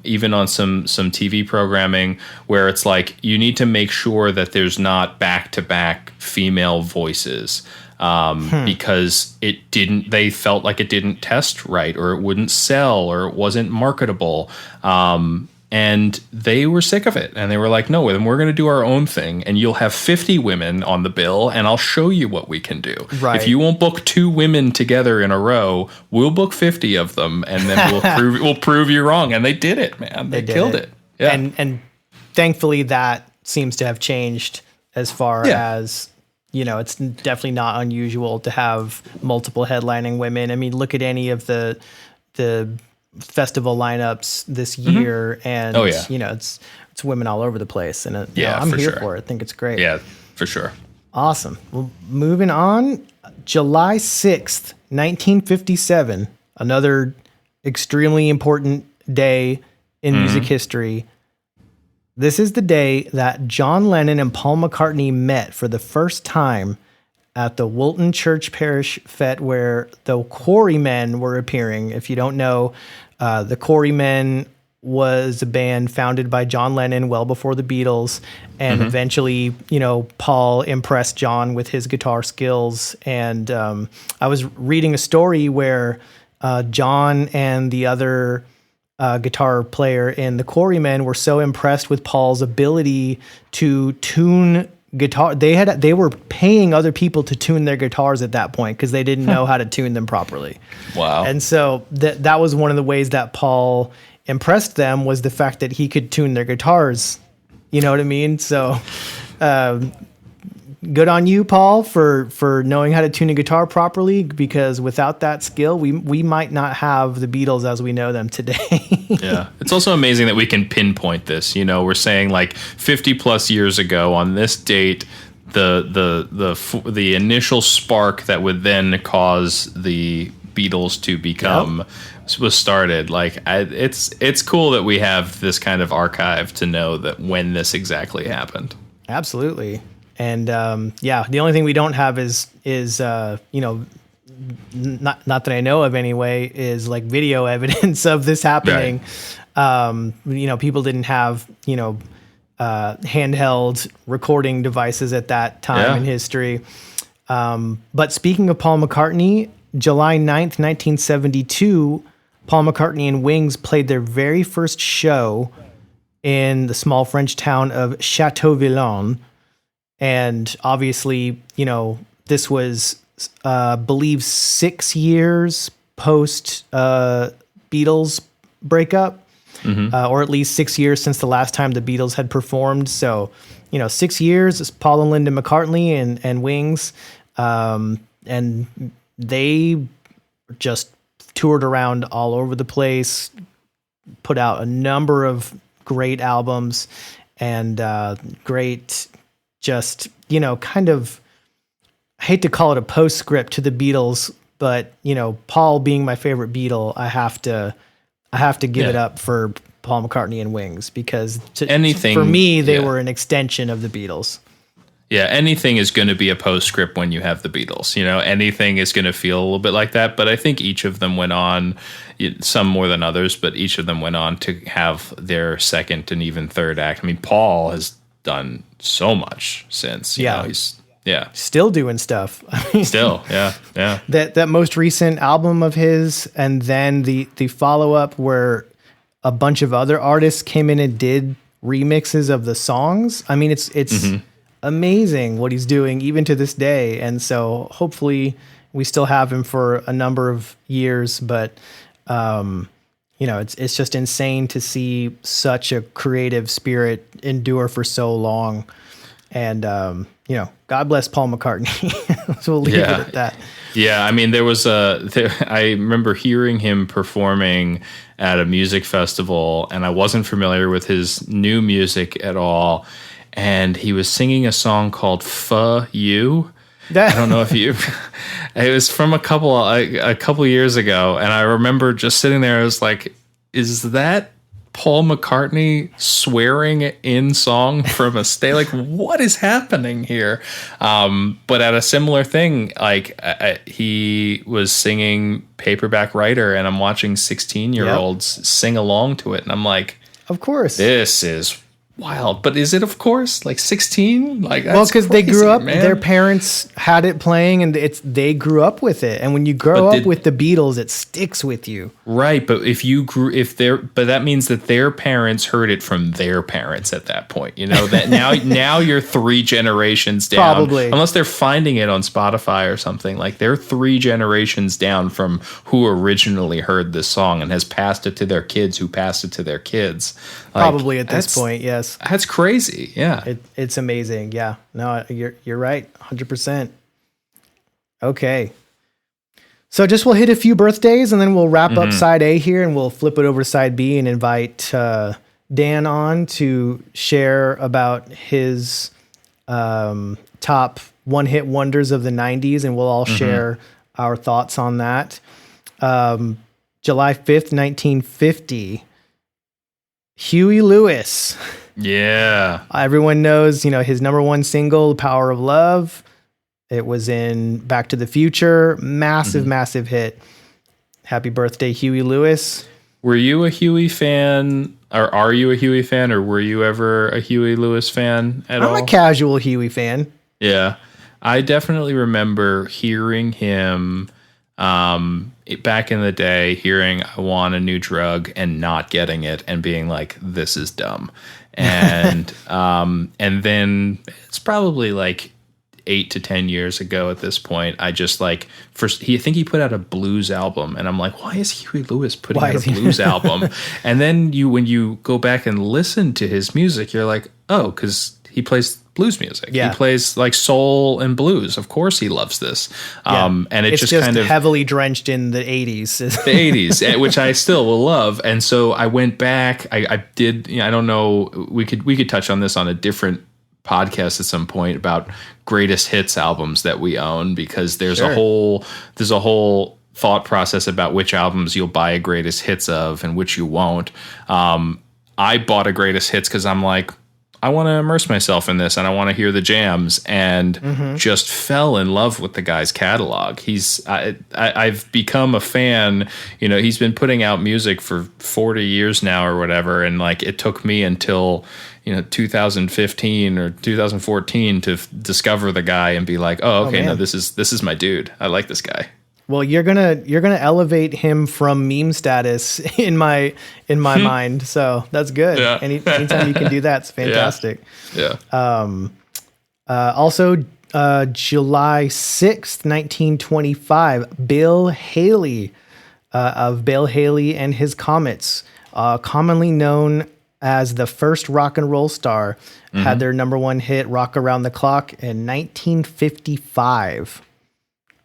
even on some TV programming, where it's like you need to make sure that there's not back-to-back female voices, because they felt like it didn't test right, or it wouldn't sell, or it wasn't marketable. And they were sick of it. And they were like, no, then we're going to do our own thing. And you'll have 50 women on the bill, and I'll show you what we can do. Right. If you won't book 2 women together in a row, we'll book 50 of them, and then we'll prove you wrong. And they did it, man. They killed it. Yeah. And thankfully that seems to have changed as far as, you know, it's definitely not unusual to have multiple headlining women. I mean, look at any of the festival lineups this year, and you know, it's women all over the place, and you know, I'm here for it. I think it's great. Yeah, for sure. Awesome. Well, moving on, July 6th, 1957, another extremely important day in music history. This is the day that John Lennon and Paul McCartney met for the first time at the Woolton Church Parish Fete, where the Quarrymen were appearing. If you don't know, the Quarrymen was a band founded by John Lennon well before the Beatles, and eventually, you know, Paul impressed John with his guitar skills. And I was reading a story where John and the other guitar player in the Quarrymen were so impressed with Paul's ability to tune guitar. They were paying other people to tune their guitars at that point because they didn't know how to tune them properly. Wow. And so that was one of the ways that Paul impressed them, was the fact that he could tune their guitars. You know what I mean? So good on you, Paul, for knowing how to tune a guitar properly, because without that skill, we might not have the Beatles as we know them today. Yeah. It's also amazing that we can pinpoint this. You know, we're saying like 50 plus years ago on this date, the initial spark that would then cause the Beatles to become was started. Like it's cool that we have this kind of archive to know that when this exactly happened. Absolutely. And the only thing we don't have is you know, not that I know of anyway, is like video evidence of this happening. Right. You know, people didn't have, you know, handheld recording devices at that time in history. But speaking of Paul McCartney, July 9th, 1972, Paul McCartney and Wings played their very first show in the small French town of Châteauvillain. And obviously, this was, believe 6 years post Beatles breakup, or at least 6 years since the last time the Beatles had performed. So, 6 years is Paul and Linda McCartney and Wings. And they just toured around all over the place, put out a number of great albums and great, just, kind of, I hate to call it a postscript to the Beatles, but, Paul being my favorite Beatle, I have to give it up for Paul McCartney and Wings, because for me, they were an extension of the Beatles. Yeah, anything is going to be a postscript when you have the Beatles. Anything is going to feel a little bit like that. But I think each of them went on, some more than others, but each of them went on to have their second and even third act. I mean, Paul has done so much since. He's still doing stuff. Still, yeah. That most recent album of his, and then the follow up where a bunch of other artists came in and did remixes of the songs. I mean, it's amazing what he's doing even to this day. And so hopefully we still have him for a number of years, but it's just insane to see such a creative spirit endure for so long. And, God bless Paul McCartney. So we'll leave it at that. Yeah. I mean, I remember hearing him performing at a music festival, and I wasn't familiar with his new music at all. And he was singing a song called "Fuh You." I don't know if you. It was from a couple years ago, and I remember just sitting there. I was like, "Is that Paul McCartney swearing in song from a stage? Like, what is happening here?" But at a similar thing, he was singing "Paperback Writer," and I'm watching 16-year-olds sing along to it, and I'm like, "Of course, this is wild." But is it, of course, like 16? Like, that's because they grew up, man. Their parents had it playing, and they grew up with it. And when you grow up with the Beatles, it sticks with you, right? But but that means that their parents heard it from their parents at that point. That now you're 3 generations down, probably, unless they're finding it on Spotify or something. Like, they're 3 generations down from who originally heard this song and has passed it to their kids, who passed it to their kids. Probably at this point, yes. That's crazy. Yeah. It's amazing. Yeah. No, you're right. 100%. Okay. So we'll hit a few birthdays, and then we'll wrap up side A here, and we'll flip it over to side B and invite Dan on to share about his top one-hit wonders of the 90s, and we'll all share our thoughts on that. July 5th, 1950. Huey Lewis. Yeah. Everyone knows, his number one single, Power of Love. It was in Back to the Future. Massive, massive hit. Happy birthday, Huey Lewis. Were you a Huey fan, or are you a Huey fan, or were you ever a Huey Lewis fan at all? I'm a casual Huey fan. Yeah. I definitely remember hearing him back in the day, hearing "I Want a New Drug" and not getting it and being like, this is dumb. And and then it's probably like 8 to 10 years ago at this point, I just I think he put out a blues album, and I'm like, why is Huey Lewis putting out a blues album? And then when you go back and listen to his music, you're like, oh, because he plays blues music. Yeah. He plays like soul and blues. Of course he loves this. And it's just kind of heavily drenched in the 80s. The 80s, which I still will love. And so I went back. I did, I don't know, we could touch on this on a different podcast at some point about greatest hits albums that we own, because there's a whole thought process about which albums you'll buy a greatest hits of and which you won't. I bought a greatest hits because I'm like, I want to immerse myself in this and I want to hear the jams, and just fell in love with the guy's catalog. I've become a fan. You know, he's been putting out music for 40 years now or whatever. And like, it took me until, 2015 or 2014 to discover the guy and be like, oh, okay, no, this is my dude. I like this guy. Well, you're gonna elevate him from meme status in my mind, so that's good. Yeah. Anytime you can do that, it's fantastic. Yeah. Also, July 6th, 1925, Bill Haley of Bill Haley and His Comets, commonly known as the first rock and roll star, had their number one hit, Rock Around the Clock, in 1955.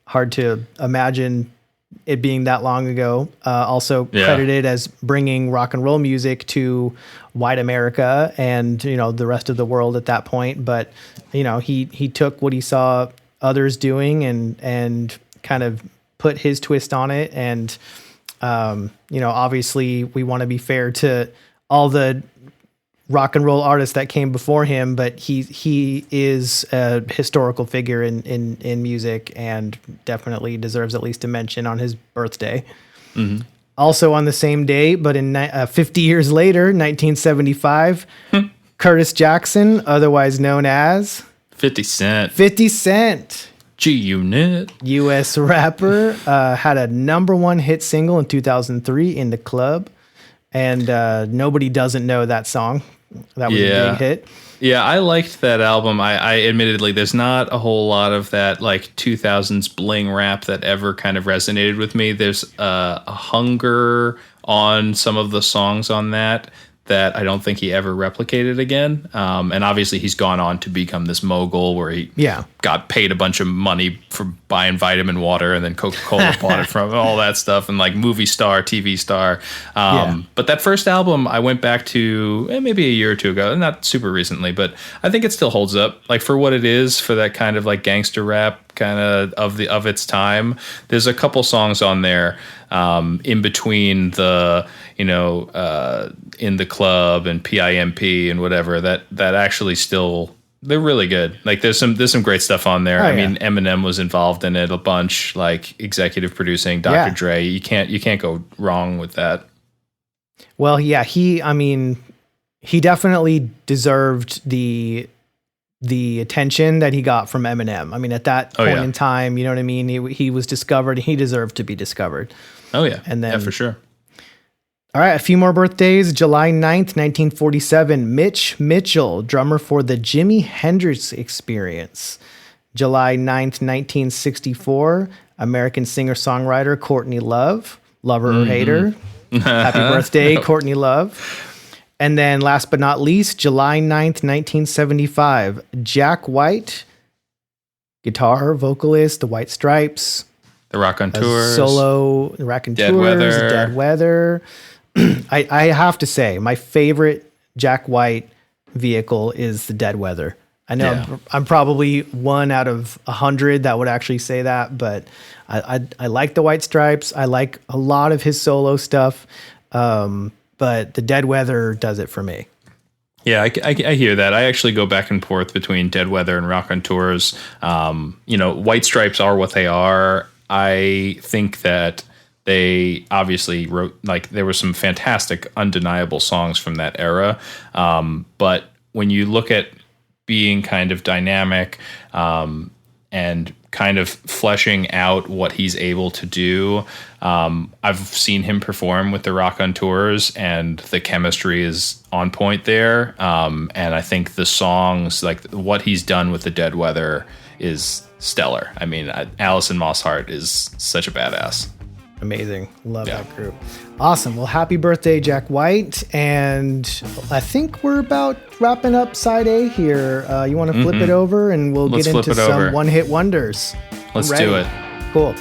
Hard to imagine it being that long ago. Also credited as bringing rock and roll music to white America and, the rest of the world at that point. But, he took what he saw others doing and kind of put his twist on it. And, obviously we want to be fair to all the rock and roll artists that came before him, but he is a historical figure in music and definitely deserves at least a mention on his birthday. Also on the same day, but in 50 years later, 1975, Curtis Jackson, otherwise known as 50 Cent. 50 Cent. G-Unit. U.S. rapper, had a number one hit single in 2003, In the Club. And nobody doesn't know that song. That was a big hit. Yeah, I liked that album. I admittedly, there's not a whole lot of that like 2000s bling rap that ever kind of resonated with me. There's a hunger on some of the songs on that I don't think he ever replicated again. And obviously he's gone on to become this mogul where he got paid a bunch of money for buying vitamin water, and then Coca-Cola bought it from all that stuff, and like movie star, TV star. But that first album I went back to maybe a year or two ago, not super recently, but I think it still holds up. Like for what it is, for that kind of like gangster rap kind of its time. There's a couple songs on there in between the In the Club and PIMP and whatever that actually still, they're really good. Like there's some great stuff on there. I mean, Eminem was involved in it a bunch, like executive producing, Dr. Dre. You can't go wrong with that. Well, yeah, he definitely deserved the attention that he got from Eminem. I mean, at that point in time, you know what I mean? He was discovered. He deserved to be discovered. Oh yeah. And then, for sure. All right, a few more birthdays. July 9th, 1947, Mitch Mitchell, drummer for the Jimi Hendrix Experience. July 9th, 1964, American singer-songwriter Courtney Love, lover or hater. Happy birthday, Courtney Love. And then last but not least, July 9th, 1975, Jack White, guitar, vocalist, The White Stripes. The Rock on Tours. Solo, Rock on Tours, Dead Weather. I have to say, my favorite Jack White vehicle is the Dead Weather. I know I'm probably 1 out of 100 that would actually say that, but I like the White Stripes. I like a lot of his solo stuff, but the Dead Weather does it for me. Yeah, I hear that. I actually go back and forth between Dead Weather and Rock on Tours. White Stripes are what they are. I think that they obviously wrote, like, there were some fantastic, undeniable songs from that era. But when you look at being kind of dynamic and kind of fleshing out what he's able to do, I've seen him perform with the Rock on Tours, and the chemistry is on point there. And I think the songs, like what he's done with the Dead Weather, is stellar. I mean, Alison Moss Hart is such a badass. Amazing. Love that group. Awesome. Well, happy birthday, Jack White. And I think we're about wrapping up side A here. You want to flip it over and let's get into some one-hit wonders. Let's do it. Cool.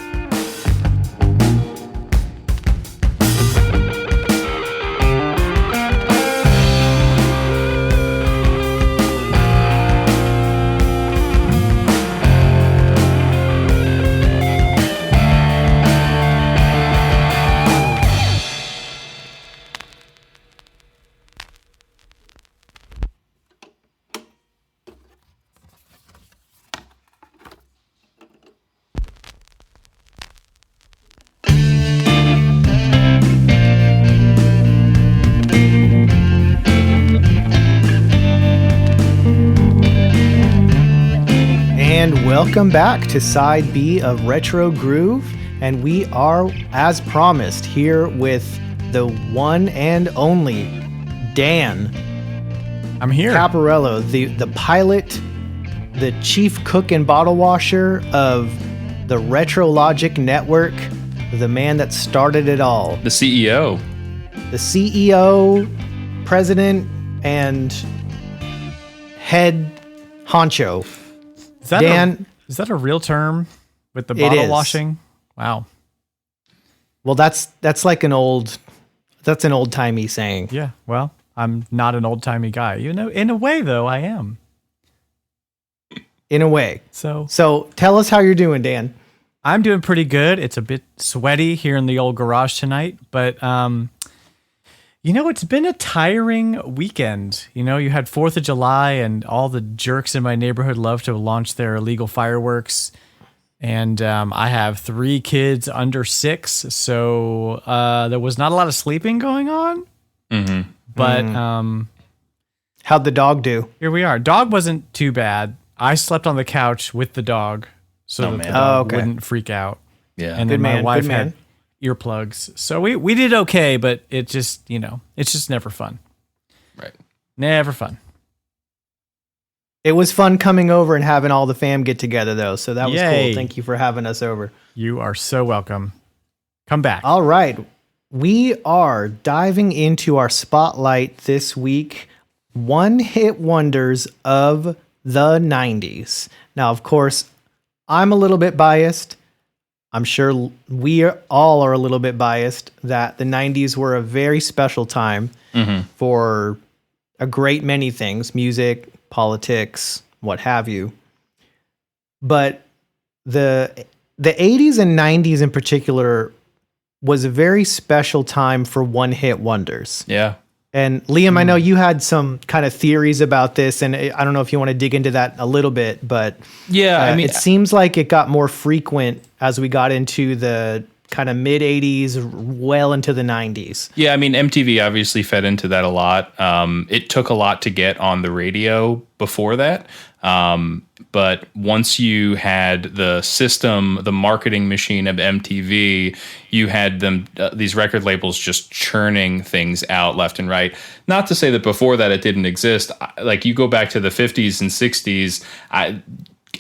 Welcome back to Side B of Retro Groove, and we are, as promised, here with the one and only Dan I'm here. Caparello, the pilot, the chief cook and bottle washer of the Retro Logic Network, the man that started it all, The CEO. the CEO, president, and head honcho. Is that Dan, is that a real term with the It bottle is. washing? Wow. well, that's like an old timey saying. Yeah. Well, I'm not an old timey guy. You know, in a way though, I am. In a way. So So tell us how you're doing, Dan. I'm doing pretty good. It's a bit sweaty here in the old garage tonight, but it's been a tiring weekend. You know, you had 4th of July and all the jerks in my neighborhood love to launch their illegal fireworks. And I have 3 kids under 6, so there was not a lot of sleeping going on. Mm-hmm. But How'd the dog do? here we are. Dog wasn't too bad. I slept on the couch with the dog so Oh, that man. the dog Oh, okay. wouldn't freak out. Yeah. And Good then my man, wife good had man. earplugs. So we did okay, but it just, it's just never fun. Right. Never fun. It was fun coming over and having all the fam get together, though. So that was Yay. cool. Thank you for having us over. You are so welcome. Come back. All right. We are diving into our spotlight this week. One hit wonders of the 90s. Now, of course, I'm a little bit biased. I'm sure all are a little bit biased that the 90s were a very special time for a great many things, music, politics, what have you. But the 80s and 90s in particular was a very special time for one-hit wonders. Yeah. And Liam, I know you had some kind of theories about this, and I don't know if you want to dig into that a little bit, but Yeah. I mean, it seems like it got more frequent as we got into the kind of mid 80s, well into the 90s. yeah, I mean, MTV obviously fed into that a lot. It took a lot to get on the radio before that. But once you had the system, the marketing machine of MTV, you had them, these record labels just churning things out left and right. Not to say that before that it didn't exist. Like you go back to the 50s and 60s,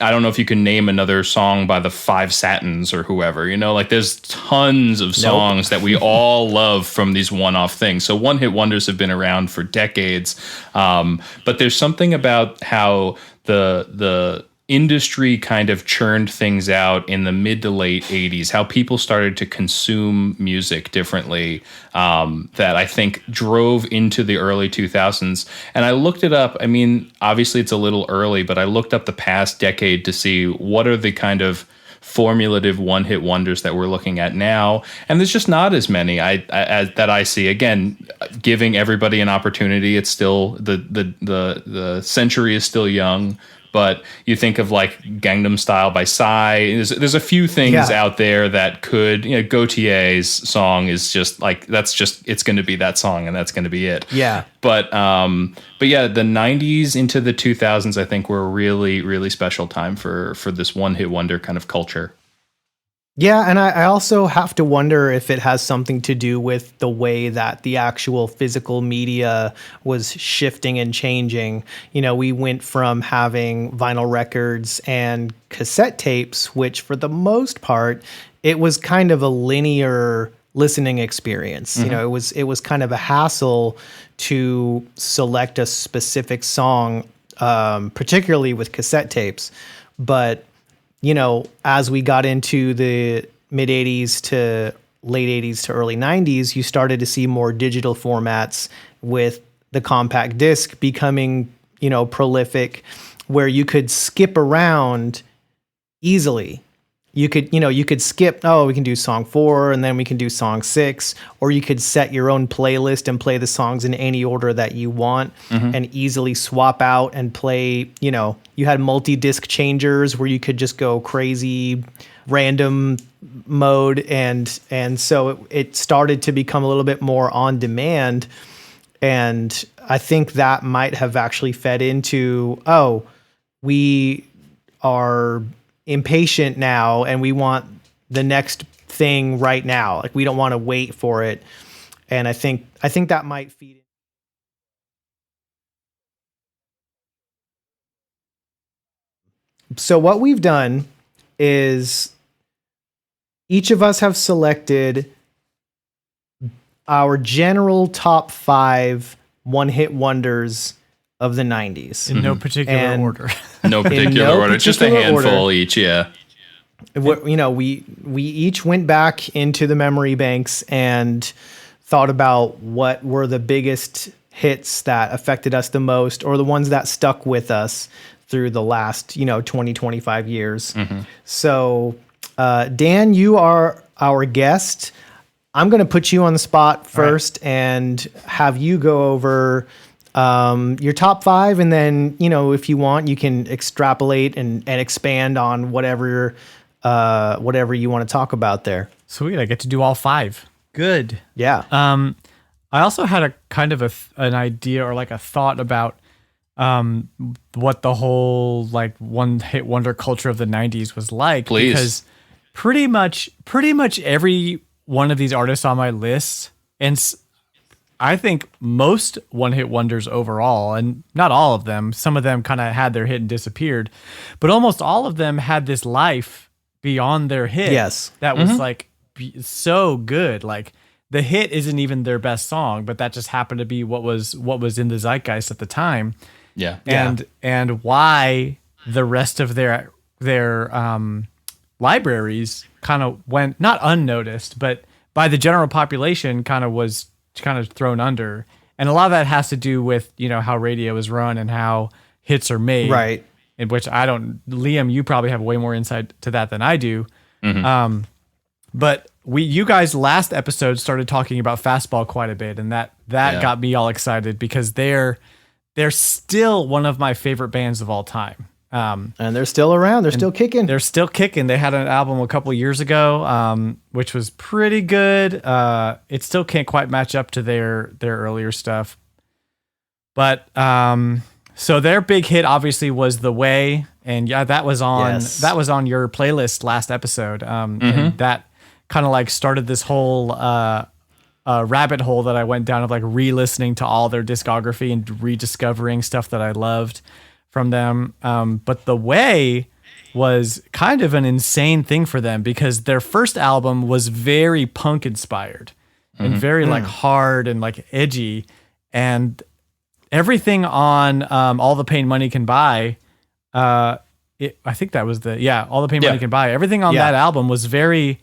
I don't know if you can name another song by the Five Satins or whoever, like there's tons of songs that we all love from these one-off things. So one-hit wonders have been around for decades. But there's something about how the industry kind of churned things out in the mid to late 80s, how people started to consume music differently, that I think drove into the early 2000s. And I looked it up. I mean, obviously it's a little early, but I looked up the past decade to see what are the kind of formulative one-hit wonders that we're looking at now, and there's just not as many that I see. Again, giving everybody an opportunity. It's still the century is still young, but you think of like Gangnam Style by Psy. There's a few things out there that could. Gautier's song is just like it's going to be that song, and that's going to be it. Yeah. But yeah, the 90s into the 2000s, I think, were a really, really special time for this one-hit wonder kind of culture. Yeah, and I also have to wonder if it has something to do with the way that the actual physical media was shifting and changing. We went from having vinyl records and cassette tapes, which for the most part, it was kind of a linear listening experience. It was kind of a hassle to select a specific song, particularly with cassette tapes. But as we got into the mid 80s to late 80s to early 90s, you started to see more digital formats with the compact disc becoming, prolific, where you could skip around easily. You could skip, we can do song 4 and then we can do song 6, or you could set your own playlist and play the songs in any order that you want and easily swap out and play, you had multi-disc changers where you could just go crazy random mode. And so it started to become a little bit more on demand. And I think that might have actually fed into, we are impatient now, and we want the next thing right now. Like we don't want to wait for it. And I think that might feed. So what we've done is each of us have selected our general top 5 one-hit wonders of the 90s. In no particular And- order. No particular no order, just a particular handful order. each. Yeah. We each went back into the memory banks and thought about what were the biggest hits that affected us the most, or the ones that stuck with us through the last 20, 25 years. So Dan, you are our guest. I'm going to put you on the spot first and have you go over your top 5, and then if you want, you can extrapolate and expand on whatever you want to talk about there. Sweet, I get to do all 5. Good. Yeah. I also had a kind of an idea or like a thought about what the whole like one hit wonder culture of the 90s was like. Please. Because pretty much every one of these artists on my list, and I think most one hit wonders overall, and not all of them, some of them kind of had their hit and disappeared, but almost all of them had this life beyond their hit. Yes. That was like so good. Like the hit isn't even their best song, but that just happened to be what was in the zeitgeist at the time. Yeah. And why the rest of their libraries kind of went not unnoticed, but by the general population kind of thrown under. And a lot of that has to do with, how radio is run and how hits are made. Right. In which Liam, you probably have way more insight to that than I do. But you guys last episode started talking about Fastball quite a bit, and that got me all excited because they're still one of my favorite bands of all time. And they're still around. They're still kicking. They're still kicking. They had an album a couple years ago, which was pretty good. It still can't quite match up to their earlier stuff. But so their big hit obviously was The Way, and that was on your playlist last episode. And that kind of like started this whole rabbit hole that I went down of like re-listening to all their discography and rediscovering stuff that I loved from them. But The Way was kind of an insane thing for them because their first album was very punk inspired and very like hard and like edgy, and everything on All the Pain Money Can Buy, I think that was All the Pain Money Can Buy. Everything on that album was very,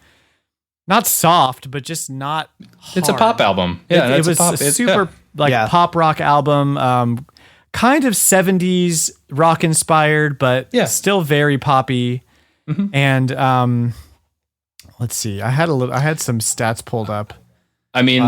not soft, but just not hard. It's a pop album. Yeah, it was a super pop rock album, kind of 70s rock inspired, but still very poppy. And let's see, I had some stats pulled up. I mean,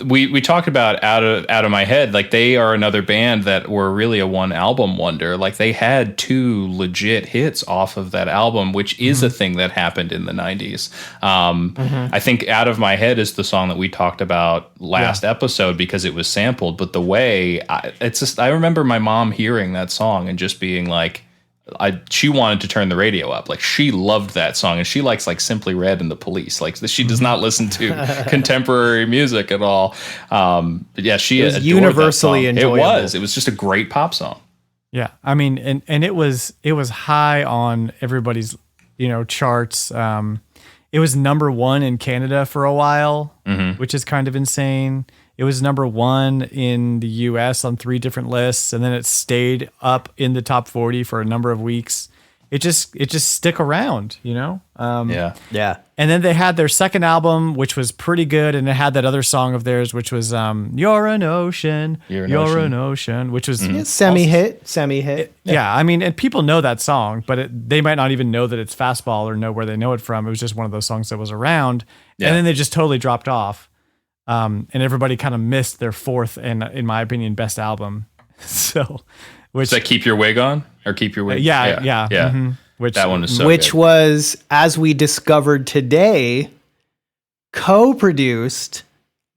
we talked about out of my head, like they are another band that were really a one album wonder. Like they had 2 legit hits off of that album, which is a thing that happened in the 90s. I think Out of My Head is the song that we talked about last episode because it was sampled. But The Way, I remember my mom hearing that song and just being like, she wanted to turn the radio up. Like she loved that song, and she likes like Simply Red and the Police. Like she does not listen to contemporary music at all. But yeah, she was universally enjoyable. It was just a great pop song. Yeah, I mean, and it was high on everybody's charts. It was number 1 in Canada for a while, which is kind of insane. It was number 1 in the US on 3 different lists, and then it stayed up in the top 40 for a number of weeks. It just stick around, Yeah. And then they had their second album, which was pretty good, and it had that other song of theirs, which was "You're an Ocean, You're an Ocean," which was semi hit. Yeah, I mean, and people know that song, but they might not even know that it's Fastball or know where they know it from. It was just one of those songs that was around, and then they just totally dropped off. And everybody kind of missed their 4th and, in my opinion, best album. So, Does that Keep Your Wig On or Keep Your Wig? Yeah. Which that one was so which good. Was, as we discovered today, co-produced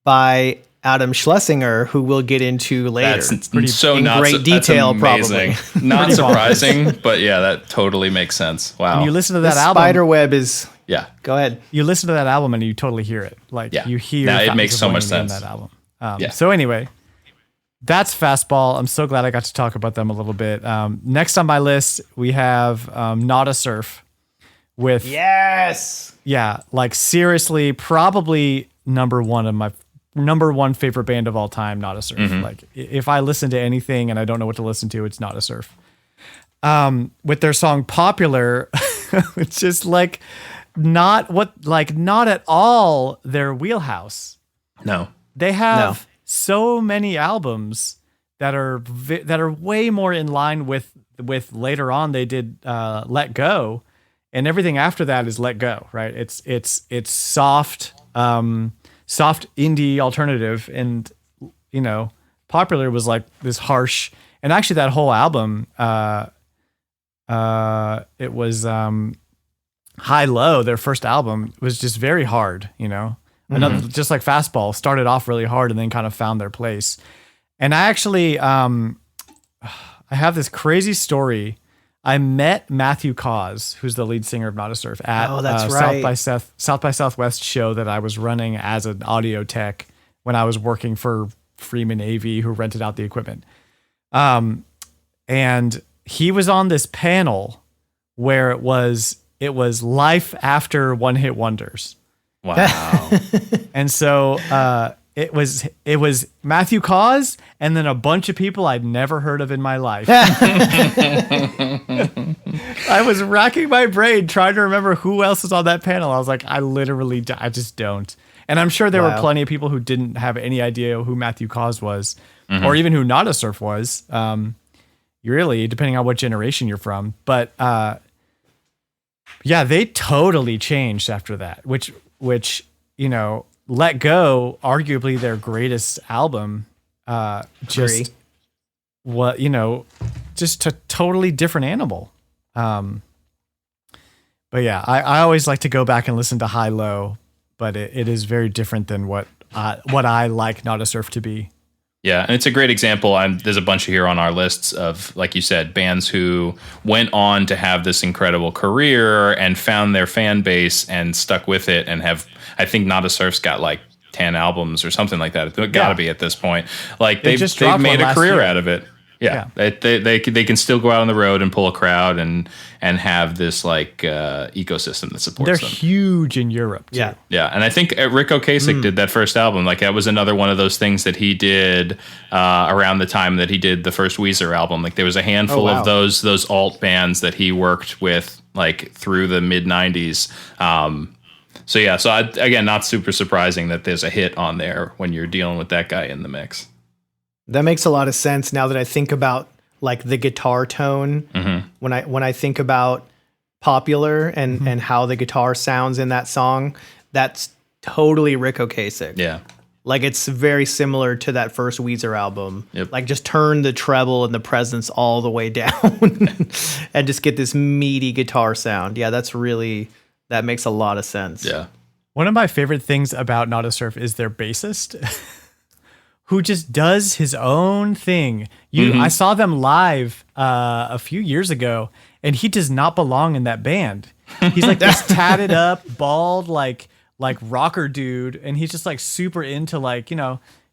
by Adam Schlesinger, who we'll get into later. That's so in not great detail, that's amazing. probably. Not surprising, but yeah, that totally makes sense. Wow. And you listen to The that album. Spiderweb is. Yeah. Go ahead. You listen to that album and you totally hear it. Like Yeah. you hear. No, it Fountains makes of so much Wayne sense. in that album. Yeah. So anyway, that's Fastball. I'm so glad I got to talk about them a little bit. Next on my list, we have Not a Surf with Yes. like seriously, probably number one favorite band of all time, Not a Surf. Like if I listen to anything and I don't know what to listen to, it's Not a Surf. With their song Popular, it's just like not at all their wheelhouse. No. They have so many albums that are way more in line with later on they did Let Go, and everything after that is Let Go, right? It's soft indie alternative, and Popular was like this harsh, and actually that whole album it was High Low, their first album, was just very hard, Another, just like Fastball, started off really hard and then kind of found their place. And I actually, I have this crazy story. I met Matthew Cause, who's the lead singer of Not a Surf, at South by Southwest show that I was running as an audio tech when I was working for Freeman AV, who rented out the equipment. And he was on this panel where it was life after One Hit Wonders. Wow. And so it was Matthew Cause and then a bunch of people I'd never heard of in my life. I was racking my brain trying to remember who else was on that panel. I was like, I just don't. And I'm sure there were plenty of people who didn't have any idea who Matthew Cause was, or even who Not a Surf was. Really, depending on what generation you're from. But yeah, they totally changed after that, which Let Go, arguably their greatest album, just a totally different animal. But yeah, I always like to go back and listen to High Low, but it is very different than what I like Not a Surf to be. Yeah, and it's a great example. There's a bunch here on our lists of, like you said, bands who went on to have this incredible career and found their fan base and stuck with it, and have, I think Not a Surf's got like 10 albums or something like that. It's got to be at this point. Like they've made a career out of it. Yeah. They can still go out on the road and pull a crowd and have this like ecosystem that supports them. They're huge in Europe too. Yeah, and I think Rick Ocasek did that first album. Like that was another one of those things that he did around the time that he did the first Weezer album. Like there was a handful of those alt bands that he worked with like through the mid 90s. Again, not super surprising that there's a hit on there when you're dealing with that guy in the mix. That makes a lot of sense now that I think about like the guitar tone. When I think about Popular and how the guitar sounds in that song, that's totally Rick Ocasek. Yeah. Like it's very similar to that first Weezer album. Yep. Like just turn the treble and the presence all the way down and just get this meaty guitar sound. Yeah, that makes a lot of sense. Yeah. One of my favorite things about Not a Surf is their bassist, who just does his own thing. I saw them live a few years ago, and he does not belong in that band. He's like this tatted up, bald, like rocker dude, and he's just like super into like,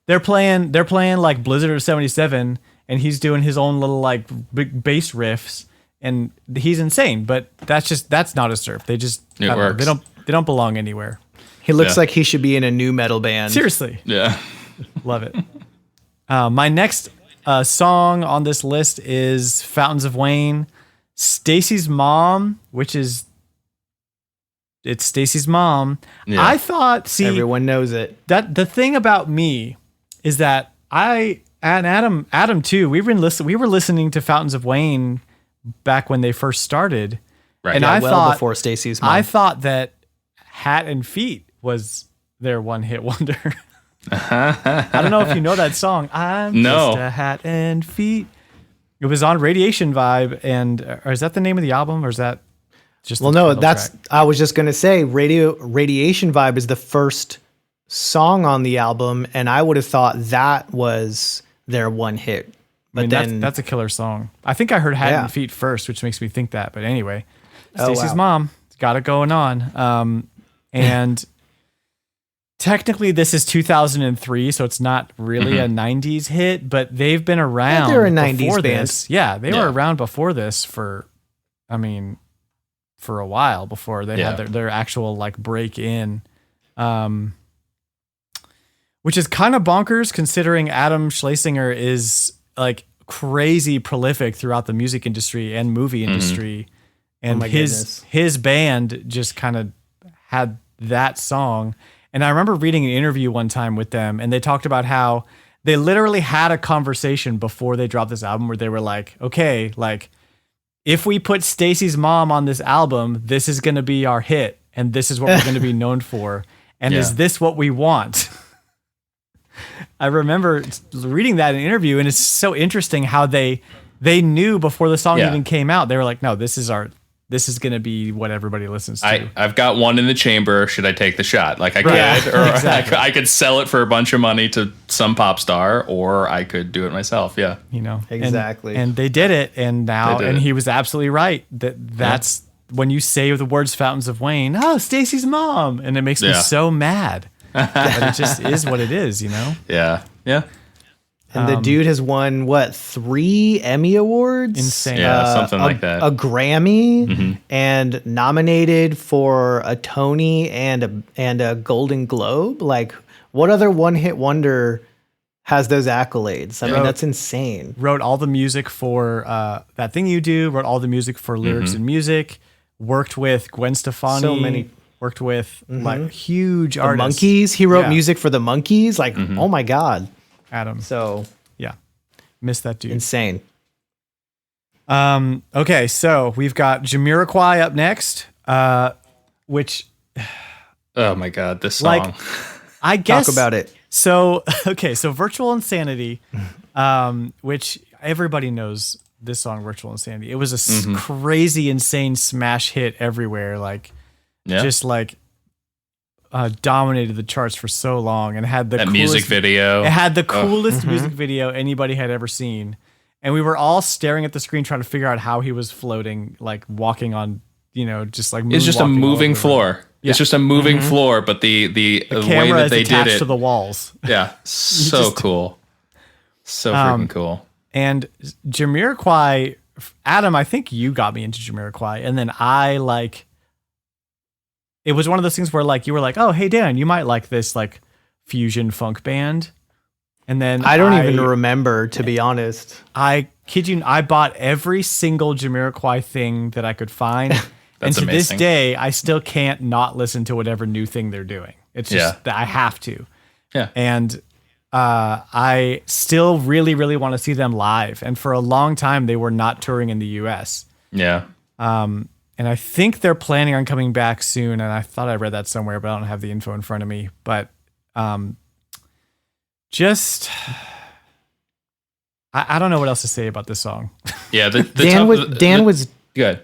they're playing like Blizzard of 77, and he's doing his own little like big bass riffs, and he's insane. But that's Not a Surf. They just works. They don't belong anywhere. He looks like he should be in a new metal band. Seriously. Yeah. Love it. My next song on this list is Fountains of Wayne. Stacy's Mom, it's Stacy's mom. Yeah. I thought, everyone knows it. That the thing about me is that and Adam too, we were listening to Fountains of Wayne back when they first started. Right. And Yeah, I well thought before Stacy's Mom. I thought that Hat and Feet was their one hit wonder. I don't know if you know that song. I'm just a hat and feet. It was on Radiation Vibe, or is that the name of the album, or is that just? Well, no, that's. Track? I was just gonna say, Radiation Vibe is the first song on the album, and I would have thought that was their one hit. But I mean, then that's a killer song. I think I heard Hat Yeah. and Feet first, which makes me think that. But anyway, Oh, Stacey's wow. mom got it going on. And technically this is 2003, so it's not really a 90s hit, but they've been around. they're a 90s before band. this. Yeah, they Yeah. were around before this for a while before they Yeah. had their actual like break in. Which is kind of bonkers considering Adam Schlesinger is like crazy prolific throughout the music industry and movie industry. And my goodness. his band just kind of had that song. And I remember reading an interview one time with them, and they talked about how they literally had a conversation before they dropped this album where they were like, okay, like if we put Stacey's Mom on this album, this is going to be our hit and this is what we're going to be known for. And Yeah. is this what we want? I remember reading that in an interview, and it's so interesting how they knew before the song Yeah. even came out. They were like, no, this is going to be what everybody listens to. I've got one in the chamber. Should I take the shot? Like I Right. could, or Exactly. I could sell it for a bunch of money to some pop star, or I could do it myself. Yeah. you know, Exactly. And they did it, and now, They did and it. he was absolutely right. That's when you say the words "Fountains of Wayne." Oh, Stacey's mom, and it makes me Yeah. so mad. But it just is what it is, you know. Yeah. Yeah. And the dude has won 3 Emmy Awards? Insane. Yeah, something like that. A Grammy, and nominated for a Tony and a Golden Globe. Like, what other one-hit wonder has those accolades? I mean, that's insane. Wrote all the music for That Thing You Do. Wrote all the music for Lyrics and Music. Worked with Gwen Stefani. So many. Worked with like huge The artists. Monkees. He wrote Yeah. music for the Monkees. Like, oh my god. Adam. So Yeah, missed that dude. insane. Okay, so we've got Jamiroquai up next, which Oh my God, this song. Like, I guess Talk about it. So okay, so Virtual Insanity, which everybody knows this song, Virtual Insanity. It was a crazy, insane smash hit everywhere. Like, yeah. just like dominated the charts for so long, and had the that coolest, music video. It had the coolest music video anybody had ever seen. And we were all staring at the screen trying to figure out how he was floating, like walking on, just like It's just a moonwalking all moving over the floor. room. Yeah. It's just a moving floor, but the way Camera that is they did attached it, to the walls. yeah, so just- cool, so freaking cool. And Jamiroquai, Adam, I think you got me into Jamiroquai, and then it was one of those things where like you were like, oh hey Dan, you might like this like fusion funk band. And then I don't even remember, to be honest. I kid you, I bought every single Jamiroquai thing that I could find. And That's to amazing. this day, I still can't not listen to whatever new thing they're doing. It's just that I have to. Yeah. And I still really, really want to see them live. And for a long time, they were not touring in the US. Yeah, And I think they're planning on coming back soon. And I thought I read that somewhere, but I don't have the info in front of me. But just, I don't know what else to say about this song. yeah. The Dan was good.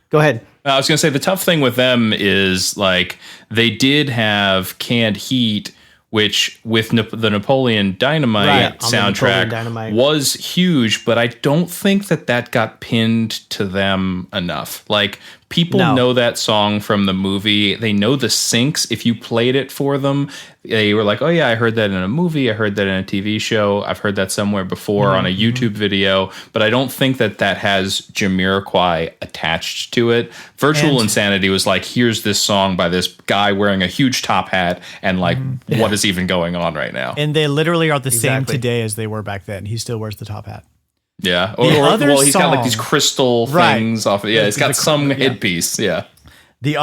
go ahead. I was going to say the tough thing with them is like they did have Canned Heat, which with the Napoleon Dynamite Right, on the Napoleon soundtrack Dynamite. was huge, but I don't think that got pinned to them enough. Like people No. know that song from the movie. They know the syncs. If you played it for them, they were like, oh yeah, I heard that in a movie. I heard that in a TV show. I've heard that somewhere before on a YouTube video, but I don't think that has Jamiroquai attached to it. Virtual And- Insanity was like, here's this song by this guy wearing a huge top hat, and like, what is even going on right now? And they literally are the same Exactly. today as they were back then. He still wears the top hat. Yeah, The other well, he's got like song- these crystal Right. things off. Yeah, it's got The- some yeah. headpiece. Yeah, The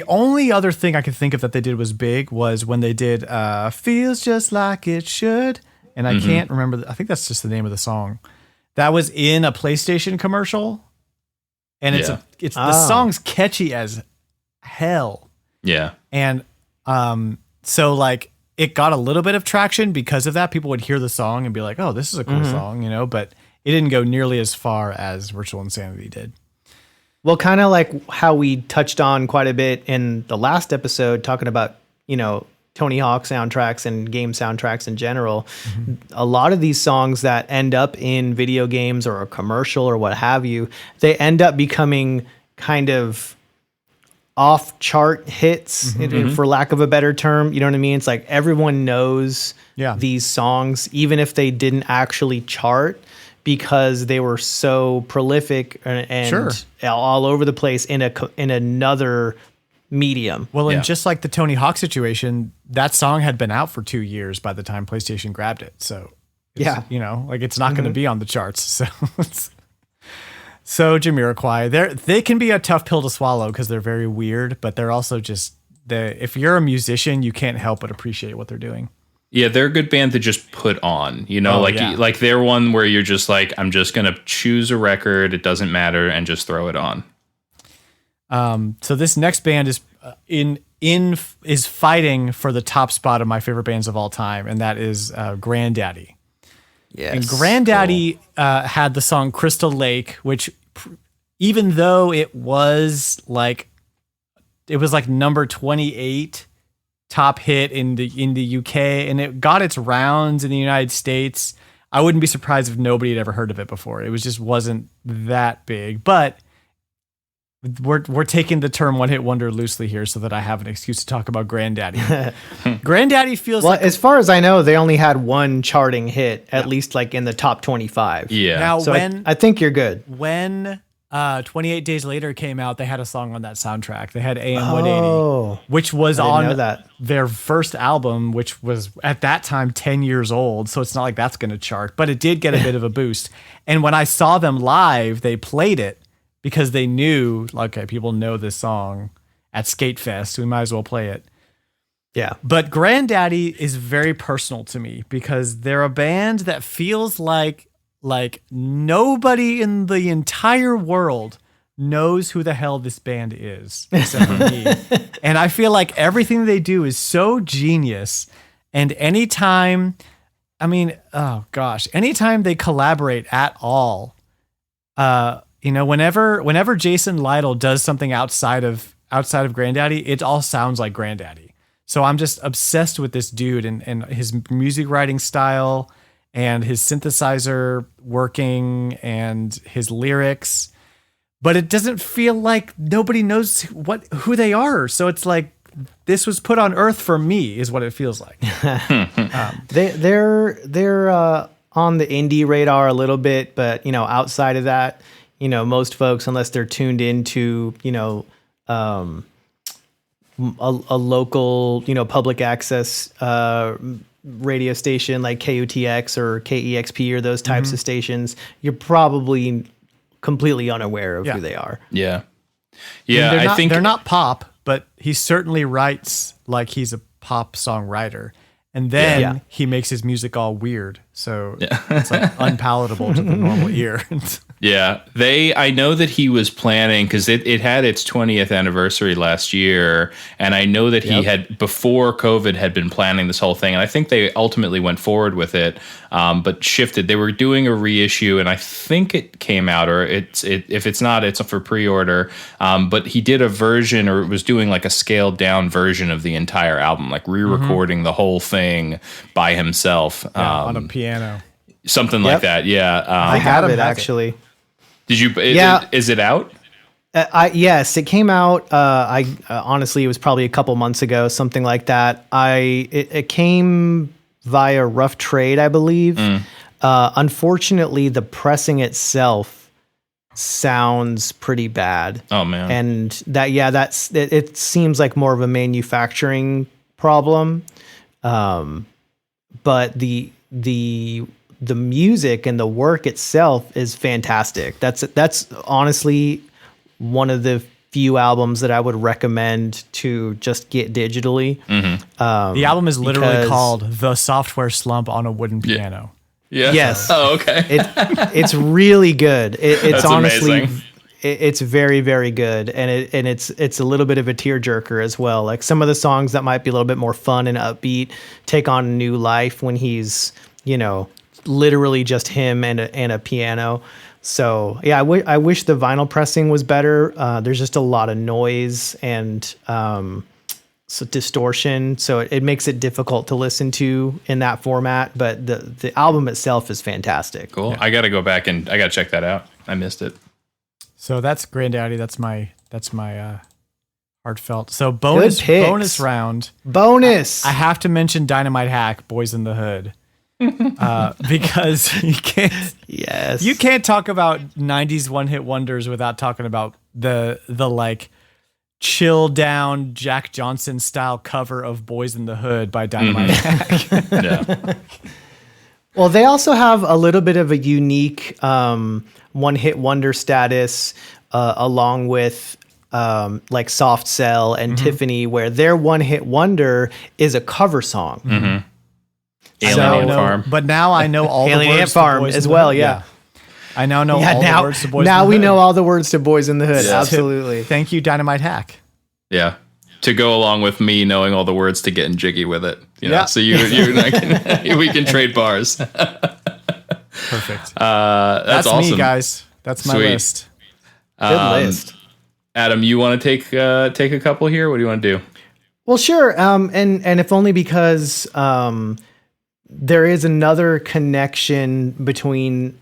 only other thing I could think of that they did was big was when they did "Feels Just Like It Should," and I can't remember. I think that's just the name of the song. That was in a PlayStation commercial, and it's Yeah. the song's catchy as hell, yeah, and so like it got a little bit of traction because of that. People would hear the song and be like, "Oh, this is a cool song," but it didn't go nearly as far as Virtual Insanity did. Well, kind of like how we touched on quite a bit in the last episode, talking about, Tony Hawk soundtracks and game soundtracks in general. A lot of these songs that end up in video games or a commercial or what have you, they end up becoming kind of off chart hits, for lack of a better term. You know what I mean? It's like everyone knows these songs, even if they didn't actually chart, because they were so prolific and all over the place in another medium. Well, and just like the Tony Hawk situation, that song had been out for 2 years by the time PlayStation grabbed it. So, it's not going to be on the charts. So Jamiroquai, they can be a tough pill to swallow because they're very weird, but they're also just if you're a musician, you can't help but appreciate what they're doing. Yeah, they're a good band to just put on, like they're one where you're just like, I'm just going to choose a record. It doesn't matter, and just throw it on. So this next band is fighting for the top spot of my favorite bands of all time, and that is Grandaddy. Yes. And Grandaddy had the song Crystal Lake, which even though it was like number 28 top hit in the UK, and it got its rounds in the United States, I wouldn't be surprised if nobody had ever heard of it before. It wasn't that big, but we're taking the term one hit wonder loosely here so that I have an excuse to talk about Grandaddy. Grandaddy feels like, as far as I know, they only had one charting hit, at least like in the top 25. Yeah. Now, so I think you're good. When 28 Days Later came out, they had a song on that soundtrack. They had AM 180, which was on their first album, which was at that time 10 years old. So it's not like that's going to chart, but it did get a bit of a boost. And when I saw them live, they played it because they knew, okay, people know this song at Skate Fest. We might as well play it. Yeah. But Grandaddy is very personal to me because they're a band that feels like nobody in the entire world knows who the hell this band is except for me. And I feel like everything they do is so genius. And anytime they collaborate at all, whenever Jason Lytle does something outside of Grandaddy, it all sounds like Grandaddy. So I'm just obsessed with this dude and his music writing style and his synthesizer working and his lyrics, but it doesn't feel like nobody knows who they are. So it's like this was put on earth for me, is what it feels like. They're on the indie radar a little bit, but outside of that, most folks, unless they're tuned into a local public access radio station like KUTX or KEXP or those types of stations, you're probably completely unaware of who they are. Yeah. Yeah. I think they're not pop, but he certainly writes like he's a pop songwriter. And then he makes his music all weird. So it's like unpalatable to the normal ear. Yeah. I know that he was planning, because it had its 20th anniversary last year. And I know that he had, before COVID, had been planning this whole thing. And I think they ultimately went forward with it, but shifted. They were doing a reissue, and I think it came out, or if it's not, it's for pre-order. But he did a version, or was doing like a scaled down version of the entire album, like re-recording the whole thing by himself. On a piano. Something like that. Yeah. I have it actually. Did you? Is it out? Yes, it came out. Honestly, it was probably a couple months ago, something like that. It came via Rough Trade, I believe. Unfortunately, the pressing itself sounds pretty bad. Oh man! And it seems like more of a manufacturing problem. But the music and the work itself is fantastic. That's honestly one of the few albums that I would recommend to just get digitally. The album is literally called The Software Slump on a Wooden Piano. Yeah. Yes. Oh, okay. It's really good. It's That's honestly amazing. It's very, very good. And it's a little bit of a tearjerker as well. Like some of the songs that might be a little bit more fun and upbeat take on new life when he's, literally just him and a piano. So yeah, I wish the vinyl pressing was better. There's just a lot of noise and distortion, so it makes it difficult to listen to in that format. But the album itself is fantastic. Cool. I got to go back and I got to check that out. I missed it. So that's Granddaddy. That's my heartfelt. So bonus round. Bonus. I have to mention Dynamite Hack, Boys in the Hood. Because you can't talk about 90s one hit wonders without talking about the like chill down Jack Johnson style cover of Boys in the Hood by Dynamite Hack. Yeah. Well, they also have a little bit of a unique one hit wonder status along with like Soft Cell and Tiffany, where their one hit wonder is a cover song. Mm-hmm. Alien Ant Farm. But now I know all the Alien words Ant Farm to Boys as in the well, Hood. yeah. I now know all the words to Boys in the Hood. Now we know all the words to Boys in the Hood. Yeah. Absolutely. Thank you, Dynamite Hack. Yeah. To go along with me knowing all the words to Getting Jiggy with it. You know? Yeah. So you and I can, we can trade bars. Perfect. That's awesome. me, guys. That's my Sweet. list. Good list. Adam, you want to take a couple here? What do you want to do? Well, sure. And if only because there is another connection between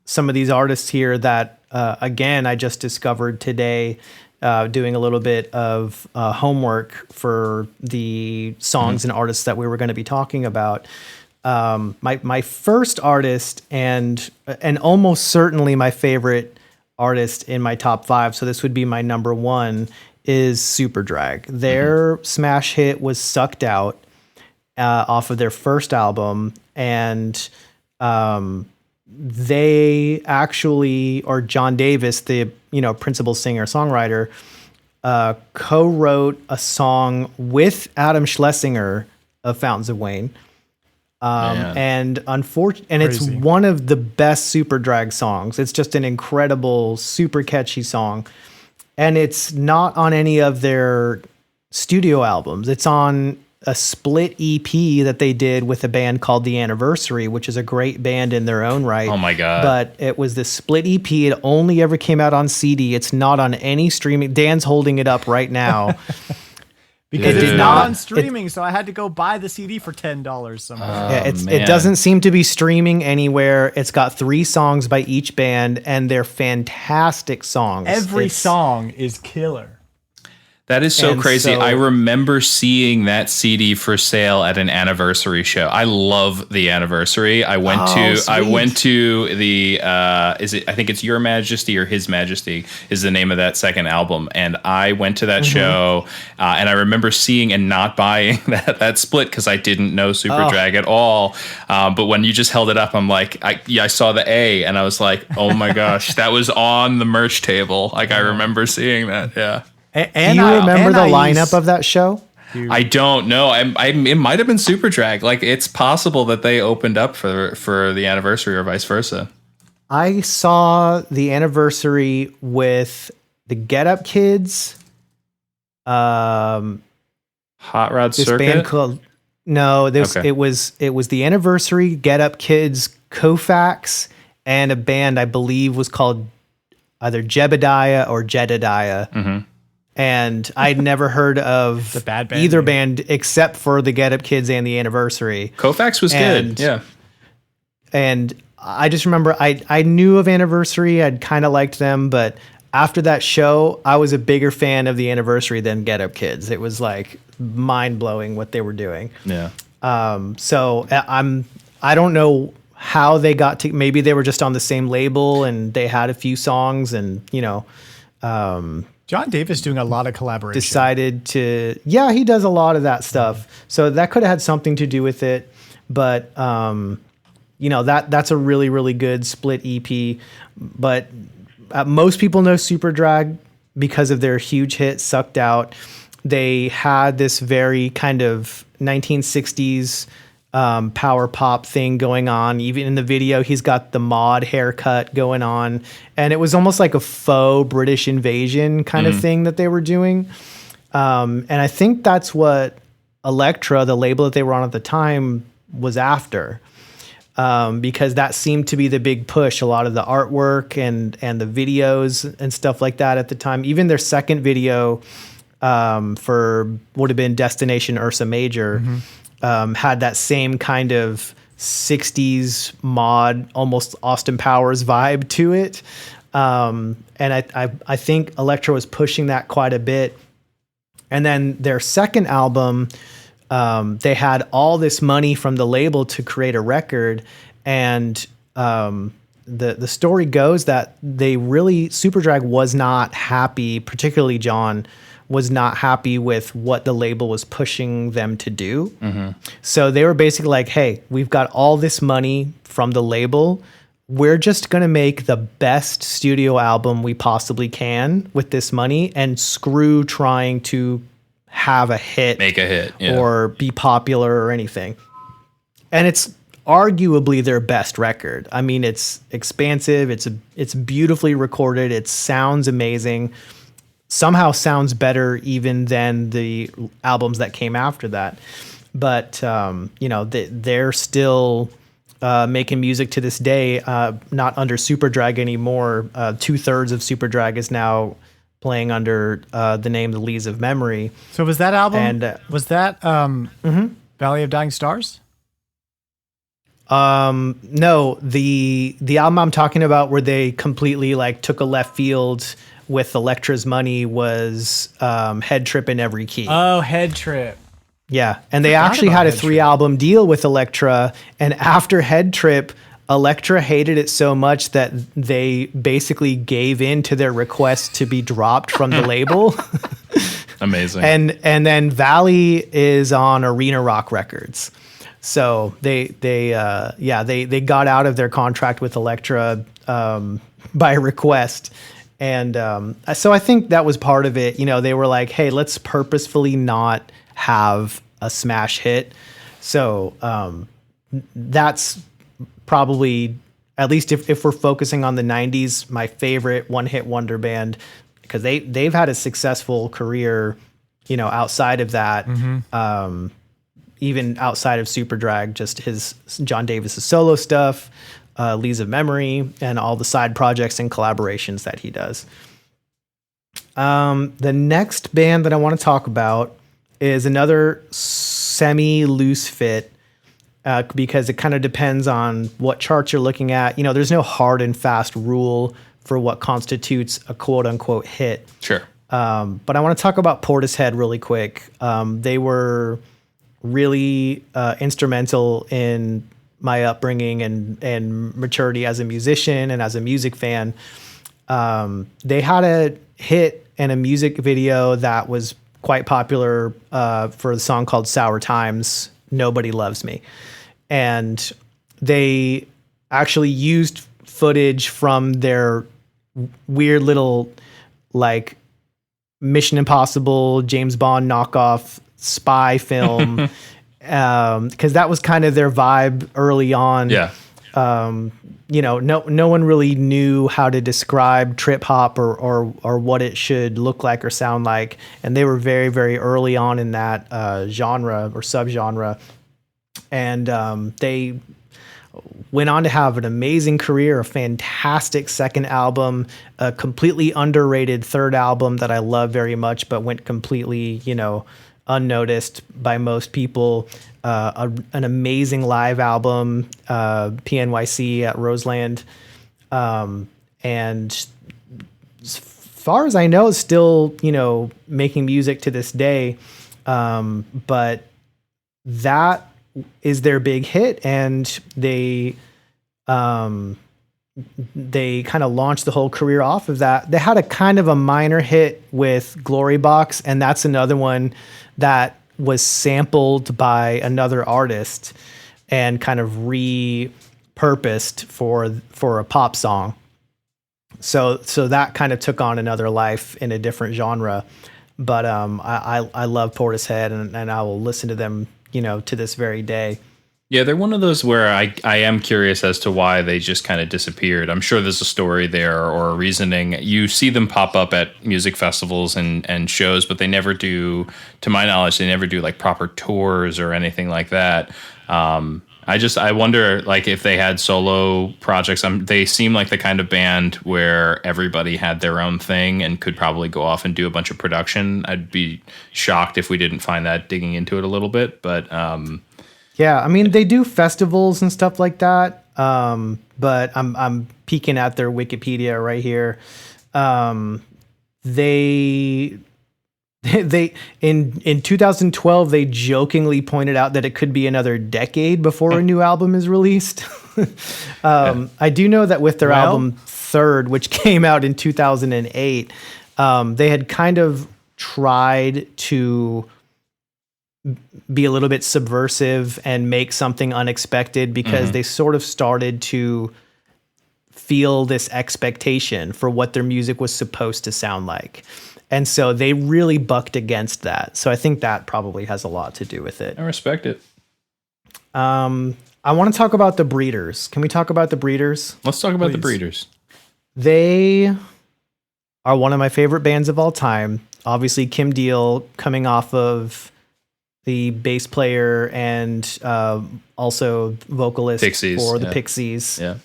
some of these artists here that, again, I just discovered today, doing a little bit of homework for the songs and artists that we were going to be talking about. My first artist and almost certainly my favorite artist in my top 5, so this would be my number 1, is Superdrag. Their smash hit was Sucked Out off of their first album, and they actually, or John Davis, the principal singer songwriter, co-wrote a song with Adam Schlesinger of Fountains of Wayne. And it's one of the best Superdrag songs. It's just an incredible, super catchy song. And it's not on any of their studio albums. It's on a split EP that they did with a band called The Anniversary, which is a great band in their own right. Oh my God. But it was this split EP. It only ever came out on CD. It's not on any streaming. Dan's holding it up right now. Because It it's did not not- on streaming, so I had to go buy the CD for $10 somewhere. Yeah, man. it doesn't seem to be streaming anywhere. It's got 3 songs by each band, and they're fantastic songs. Every It's- song is killer. That is so And crazy. so- I remember seeing that CD for sale at an anniversary show. I love the anniversary. I went to the I think it's Your Majesty or His Majesty is the name of that second album. And I went to that show and I remember seeing and not buying that split because I didn't know Superdrag at all. But when you just held it up, I'm like, I saw the A and I was like, oh my gosh, that was on the merch table. Like I remember seeing that. Yeah. Do you remember the lineup of that show? I don't know. It might have been Superdrag. Like it's possible that they opened up for the anniversary or vice versa. I saw the anniversary with the Get Up Kids. Hot Rod This Circuit. band called Okay. it was the anniversary, Get Up Kids, Kofax, and a band I believe was called either Jebediah or Jedediah. And I'd never heard of The bad band, either yeah. band except for the Get Up Kids and the anniversary. Kofax was And- good. Yeah. And I just remember I knew of Anniversary. I'd kind of liked them, but after that show, I was a bigger fan of the Anniversary than Get Up Kids. It was like mind blowing what they were doing. Yeah. So I don't know how they got to. Maybe they were just on the same label and they had a few songs and John Davis doing a lot of collaboration. decided to. Yeah, he does a lot of that stuff. So that could have had something to do with it, but. That's a really, really good split EP. But most people know Superdrag because of their huge hit, Sucked Out. They had this very kind of 1960s power pop thing going on. Even in the video, he's got the mod haircut going on. And it was almost like a faux British invasion kind of thing that they were doing. And I think that's what Elektra, the label that they were on at the time, was after. Because that seemed to be the big push. A lot of the artwork and the videos and stuff like that at the time. Even their second video, for would have been Destination Ursa Major, had that same kind of 60s mod, almost Austin Powers vibe to it. And I think Elektra was pushing that quite a bit. And then their second album, they had all this money from the label to create a record. And the story goes that Superdrag was not happy, particularly John, was not happy with what the label was pushing them to do. So they were basically like, hey, we've got all this money from the label. We're just going to make the best studio album we possibly can with this money and screw trying to have a hit, Make a hit, yeah. or be popular or anything. And it's arguably their best record. I mean, it's expansive. It's beautifully recorded. It sounds amazing. Somehow sounds better even than the albums that came after that. But, they're still making music to this day, not under Superdrag anymore. 2/3 of Superdrag is now playing under the name The Lees of Memory. So was that album, And, was that Valley of Dying Stars? No, the album I'm talking about where they completely like took a left field with Elektra's money was Head Trip in Every Key. Oh, Head Trip. Yeah, and they Forgot actually about had a Head 3-album deal with Elektra, and after Head Trip, Elektra hated it so much that they basically gave in to their request to be dropped from the label. Amazing. And then Valley is on Arena Rock Records. So they got out of their contract with Elektra by request. And so I think that was part of it. You know, they were like, hey, let's purposefully not have a smash hit. So that's probably, at least if we're focusing on the 90s, my favorite one-hit wonder band, because they've had a successful career, outside of that. Even outside of Superdrag, just his John Davis's solo stuff, Lees of Memory, and all the side projects and collaborations that he does. The next band that I want to talk about is another semi-loose fit, because it kind of depends on what charts you're looking at. There's no hard and fast rule for what constitutes a quote-unquote hit. Sure. But I want to talk about Portishead really quick. They were really instrumental in my upbringing and maturity as a musician and as a music fan. They had a hit and a music video that was quite popular for the song called Sour Times, Nobody Loves Me. And they actually used footage from their weird little, like, Mission Impossible, James Bond knockoff spy film, because that was kind of their vibe early on. Yeah. No one really knew how to describe trip hop or what it should look like or sound like, and they were very, very early on in that genre or subgenre, and they went on to have an amazing career, a fantastic second album, a completely underrated third album that I love very much, but went completely, unnoticed by most people. An amazing live album, PNYC at Roseland. And as far as I know, still, making music to this day. But that is their big hit, and they kind of launched the whole career off of that. They had a kind of a minor hit with Glory Box, and that's another one that was sampled by another artist and kind of repurposed for a pop song. So that kind of took on another life in a different genre. But I love Portishead, and I will listen to them, to this very day. Yeah, they're one of those where I am curious as to why they just kind of disappeared. I'm sure there's a story there or a reasoning. You see them pop up at music festivals and shows, but they never do, to my knowledge, they never do like proper tours or anything like that. I wonder like if they had solo projects. They seem like the kind of band where everybody had their own thing and could probably go off and do a bunch of production. I'd be shocked if we didn't find that digging into it a little bit, but yeah, I mean they do festivals and stuff like that. But I'm peeking at their Wikipedia right here. They in 2012 they jokingly pointed out that it could be another decade before a new album is released. I do know that with their album Third, which came out in 2008, they had kind of tried to be a little bit subversive and make something unexpected because they sort of started to feel this expectation for what their music was supposed to sound like. And so they really bucked against that. So I think that probably has a lot to do with it. I respect it. I want to talk about the Breeders. Can we talk about the Breeders? Let's talk about the Breeders. They are one of my favorite bands of all time. Obviously, Kim Deal coming off of the bass player and also vocalist for the Pixies. Yeah.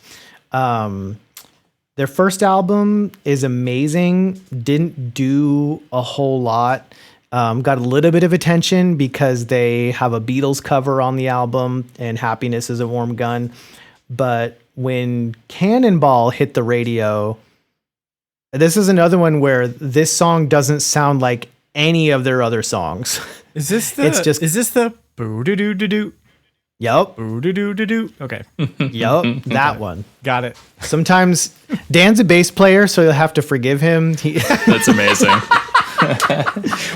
Their first album is amazing. Didn't do a whole lot. Got a little bit of attention because they have a Beatles cover on the album and Happiness is a Warm Gun. But when Cannonball hit the radio, this is another one where this song doesn't sound like any of their other songs. Is this the boo doo doo doo doo? Yep. Boo doo doo doo doo. Okay. Yep. That one. Got it. Sometimes Dan's a bass player, so you'll have to forgive him. That's amazing.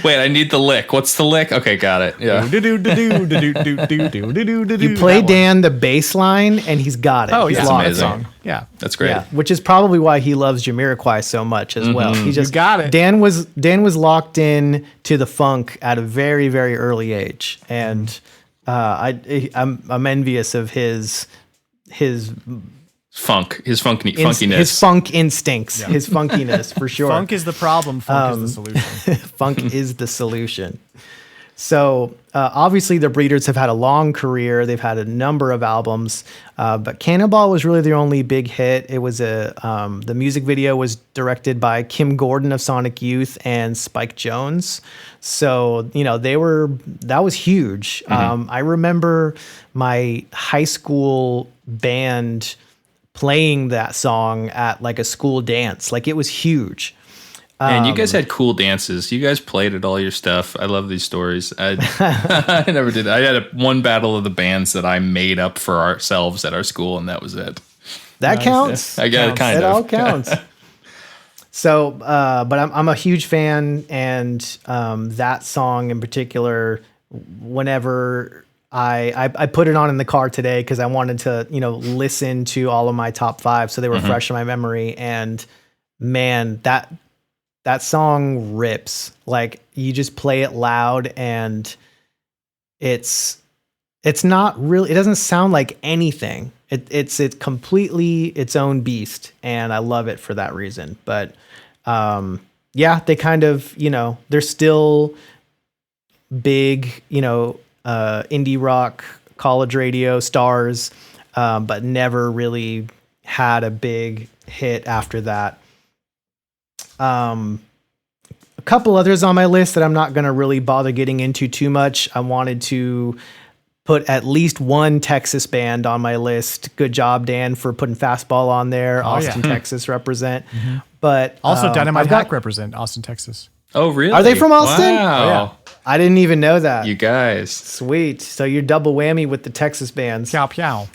Wait, I need the lick. What's the lick? Okay, got it. Yeah. You play Dan the bass line, and he's got it. Oh, He's yeah. locked amazing. on. Yeah. That's great. Yeah, which is probably why he loves Jamiroquai so much as well. He just You got it. Dan was locked in to the funk at a very, very early age, and I'm envious of his funkiness. his funk instincts, his funkiness for sure. Funk is the problem. Funk is the solution. Funk is the solution. So obviously the Breeders have had a long career. They've had a number of albums, but Cannonball was really their only big hit. It was the music video was directed by Kim Gordon of Sonic Youth and Spike Jonze. So, that was huge. I remember my high school band playing that song at like a school dance. Like it was huge. And you guys had cool dances. You guys played at all your stuff. I love these stories. I never did. I had one battle of the bands that I made up for ourselves at our school, and that was it. That counts. I got it kind of. It of. all counts. So, but I'm a huge fan, and that song in particular, whenever I put it on in the car today because I wanted to, listen to all of my top 5, so they were fresh in my memory. And man, that song rips. Like you just play it loud and it's not really, it doesn't sound like anything. It's completely its own beast. And I love it for that reason. But, they kind of, they're still big, indie rock, college radio stars, but never really had a big hit after that. A couple others on my list that I'm not going to really bother getting into too much. I wanted to put at least one Texas band on my list. Good job, Dan, for putting Fastball on there. Austin, Texas represent. But also Dynamite Hack represent Austin, Texas. Oh, really? Are they from Austin? Wow. Oh, yeah. I didn't even know that. You guys. Sweet. So you're double whammy with the Texas bands. Pow, pow.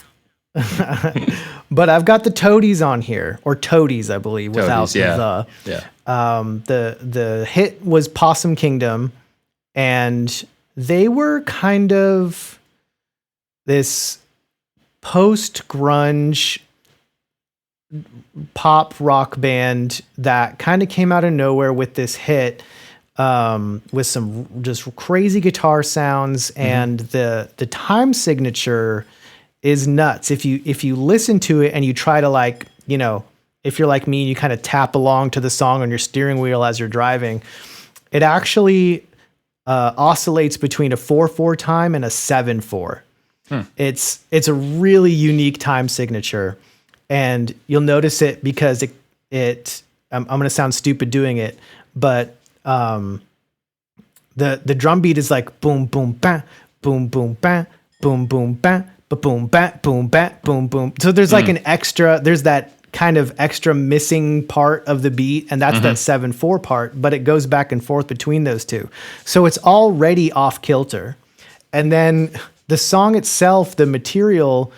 But I've got the Toadies on here, or Toadies, I believe, without the. Yeah. The hit was Possum Kingdom, and they were kind of this post-grunge pop rock band that kind of came out of nowhere with this hit, with some just crazy guitar sounds, and the time signature is nuts. If you listen to it and you try to if you're like me and you kind of tap along to the song on your steering wheel as you're driving, it actually oscillates between a 4/4 time and a 7/4. It's a really unique time signature, and you'll notice it because I'm going to sound stupid doing it, but the drum beat is like boom boom bam boom boom bam boom boom bam boom bam boom bam boom boom. So there's like there's that kind of extra missing part of the beat, and that's that 7/4 part, but it goes back and forth between those two. So it's already off kilter. And then the song itself, the material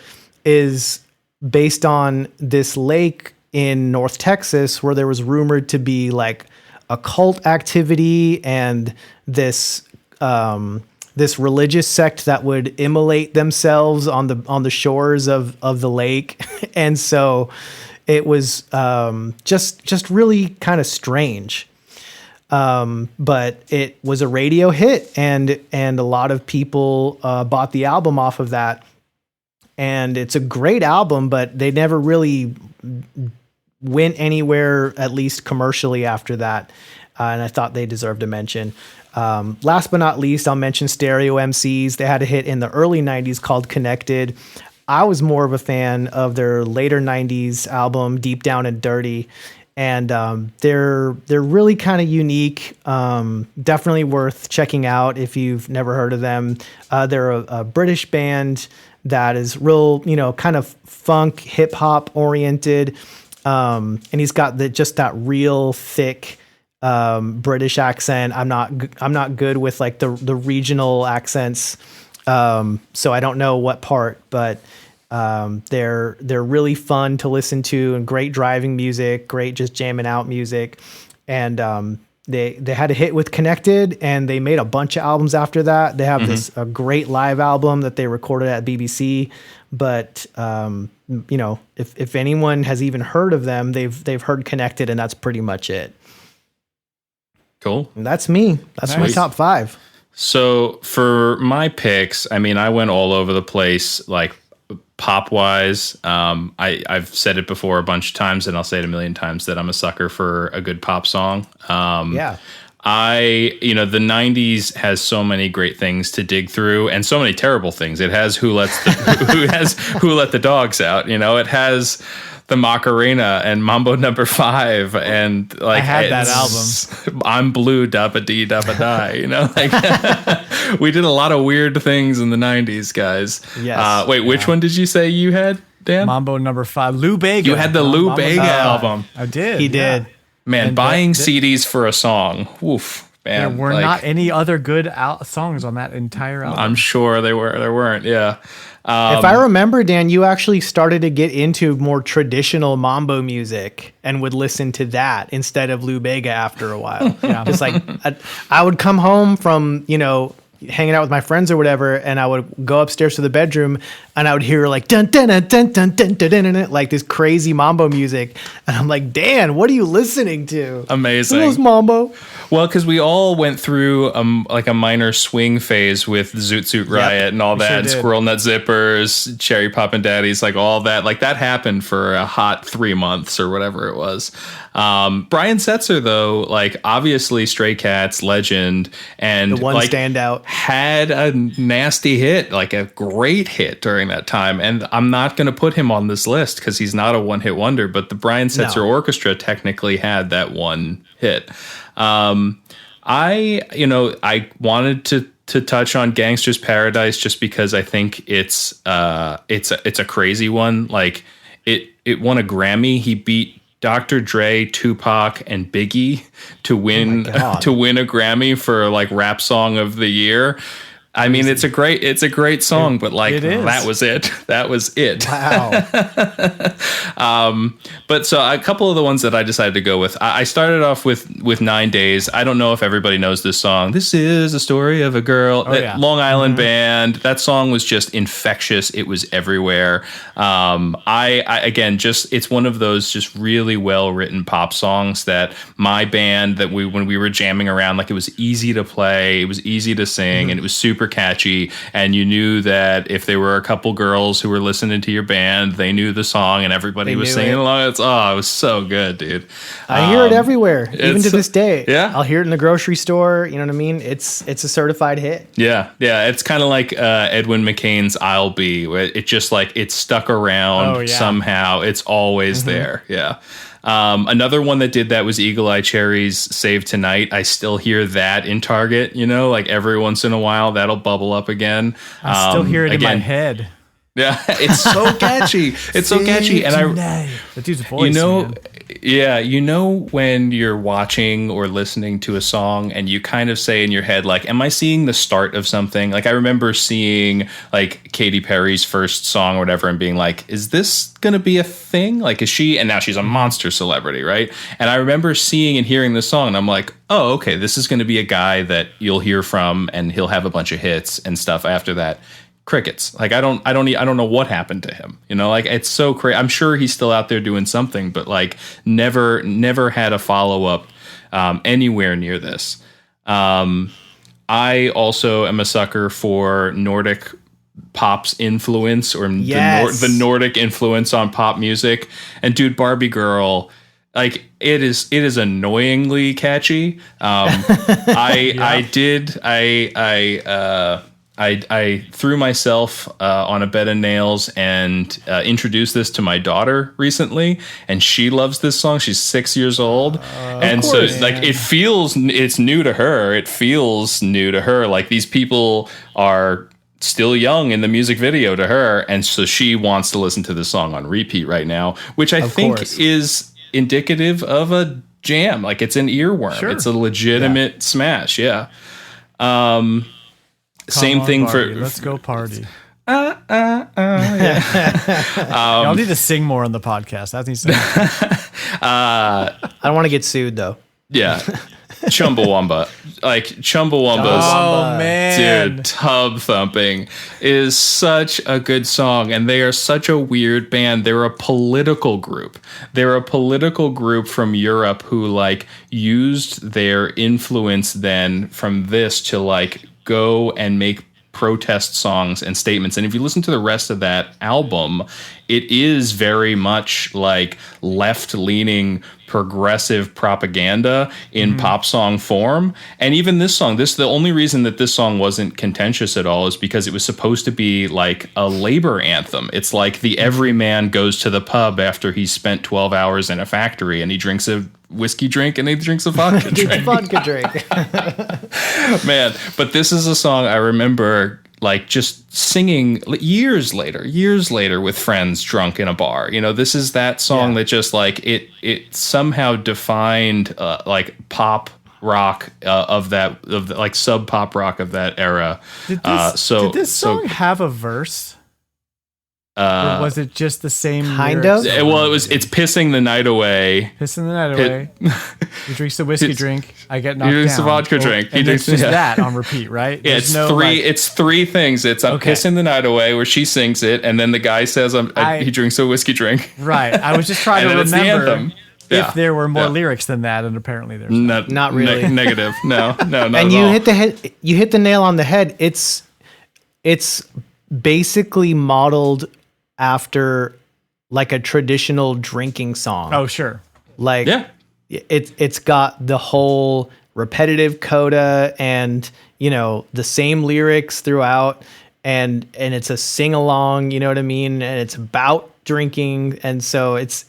is based on this lake in North Texas where there was rumored to be like occult activity and this this religious sect that would immolate themselves on the shores of the lake. And so it was just really kind of strange. But it was a radio hit, and a lot of people bought the album off of that. And it's a great album, but they never really went anywhere, at least commercially, after that. And I thought they deserved a mention. Last but not least, I'll mention Stereo MCs. They had a hit in the early 90s called Connected. I was more of a fan of their later 90s album, Deep Down and Dirty. And they're really kind of unique. Definitely worth checking out if you've never heard of them. They're a British band that is real, kind of funk, hip hop oriented. And he's got just that real thick British accent. I'm not good with like the regional accents. So I don't know what part, but they're really fun to listen to, and great driving music, great just jamming out music. And they had a hit with Connected, and they made a bunch of albums after that. They have a great live album that they recorded at BBC. But if anyone has even heard of them, they've heard Connected, and that's pretty much it. Cool. And that's me. That's my top 5. So for my picks, I mean, I went all over the place, like pop wise. I've said it before a bunch of times, and I'll say it a million times, that I'm a sucker for a good pop song. The 90s has so many great things to dig through, and so many terrible things. It has Who Let the Dogs Out. It has the Macarena and Mambo Number 5, and like I had that album. I'm Blue, Dabba Dee Dabba Die. We did a lot of weird things in the 90s, guys. Yes. Which one did you say you had, Dan? Mambo Number 5. Lou Bega. You had the Lou Bega album. I did. He did. Man, And buying CDs for a song. Woof. There Man, were not any other good songs on that entire album. I'm sure there weren't. Yeah. If I remember, Dan, you actually started to get into more traditional mambo music and would listen to that instead of Lou Bega after a while. Just like I would come home from, hanging out with my friends or whatever, and I would go upstairs to the bedroom, and I would hear like dun dun dun dun dun dun dun dun, dun, like this crazy mambo music, and I'm like, Dan, what are you listening to? Amazing. Those mambo. Well, because we all went through like a minor swing phase with Zoot Suit Riot and all that, sure and did. Squirrel Nut Zippers, Cherry Poppin' Daddies, like all that. Like that happened for a hot 3 months or whatever it was. Brian Setzer, though, like obviously Stray Cats legend, and The one like standout. had a nasty hit, like a great hit during that time. And I'm not going to put him on this list because he's not a one-hit wonder, but the Brian Setzer No. Orchestra technically had that one hit. I wanted to touch on Gangster's Paradise just because I think it's a crazy one. Like it won a Grammy. He beat Dr. Dre, Tupac, and Biggie to win God. to win a Grammy for like rap song of the year. I mean, it's a great song, but like it is. that was it. That was it. Wow. But so a couple of the ones that I decided to go with, I started off with 9 Days. I don't know if everybody knows this song. This is a story of a girl. Yeah. Long Island Band. That song was just infectious. It was everywhere. I again, just it's one of those just really well written pop songs that my band when we were jamming around, like it was easy to play, it was easy to sing, and it was super super catchy, and you knew that if there were a couple girls who were listening to your band, they knew the song and everybody was singing along. It was so good, dude. I hear it everywhere, even to this day. Yeah. I'll hear it in the grocery store. You know what I mean? It's a certified hit. Yeah. It's kind of like Edwin McCain's "I'll Be." Where it just like it's stuck around somehow. It's always there. Yeah. Another one that did that was Eagle Eye Cherry's "Save Tonight." I still hear that in Target, like every once in a while that'll bubble up again. I still hear it in my head. Yeah, it's so catchy. It's so catchy. And the dude's voice, man. When you're watching or listening to a song and you kind of say in your head, like, am I seeing the start of something? Like, I remember seeing like Katy Perry's first song or whatever and being like, is this going to be a thing? Like, is she? And now she's a monster celebrity, right? And I remember seeing and hearing this song and I'm like, oh, okay, this is going to be a guy that you'll hear from and he'll have a bunch of hits and stuff after that. Crickets. Like I don't know what happened to him. Like it's so crazy. I'm sure he's still out there doing something, but like never had a follow up anywhere near this. I also am a sucker for Nordic pop's influence or the Nordic influence on pop music. And dude, Barbie Girl, like it is annoyingly catchy. I threw myself on a bed of nails and introduced this to my daughter recently, and she loves this song. She's 6 years old, and so like it's new to her. It feels new to her. Like these people are still young in the music video to her, and so she wants to listen to this song on repeat right now, which I think is indicative of a jam. Like it's an earworm. Sure. It's a legitimate smash. Yeah. Same thing Barbie, for let's go party. Yeah. Y'all need to sing more on the podcast. That needs to I don't want to get sued though. Yeah. Chumbawamba. Like Chumbawamba's oh man. dude, Tub Thumping is such a good song, and they are such a weird band. They're a political group. They're a political group from Europe who like used their influence then from this to like go and make protest songs and statements. And if you listen to the rest of that album, it is very much like left-leaning progressive propaganda in pop song form. And even this song, the only reason that this song wasn't contentious at all is because it was supposed to be like a labor anthem. It's like the everyman goes to the pub after he's spent 12 hours in a factory and he drinks a whiskey drink and he drinks a vodka drink. Man, but this is a song I remember like just singing years later with friends drunk in a bar. This is that song that just like it somehow defined like pop rock of the like sub pop rock of that era. Did this song have a verse? Or was it just the same kind of? Well, it's pissing the night away. Pissing the night away. He drinks the whiskey drink. I get knocked down. He drinks the vodka drink. And it's just that on repeat, right? Yeah, it's three things. It's I'm pissing the night away, where she sings it, and then the guy says he drinks a whiskey drink. Right. I was just trying to remember if there were more lyrics than that, and apparently there's not really. Negative. No, not and at you all. hit the nail on the head. It's basically modeled after like a traditional drinking song. Oh, sure. Like it's got the whole repetitive coda and the same lyrics throughout, and it's a sing along, you know what I mean? And it's about drinking, and so it's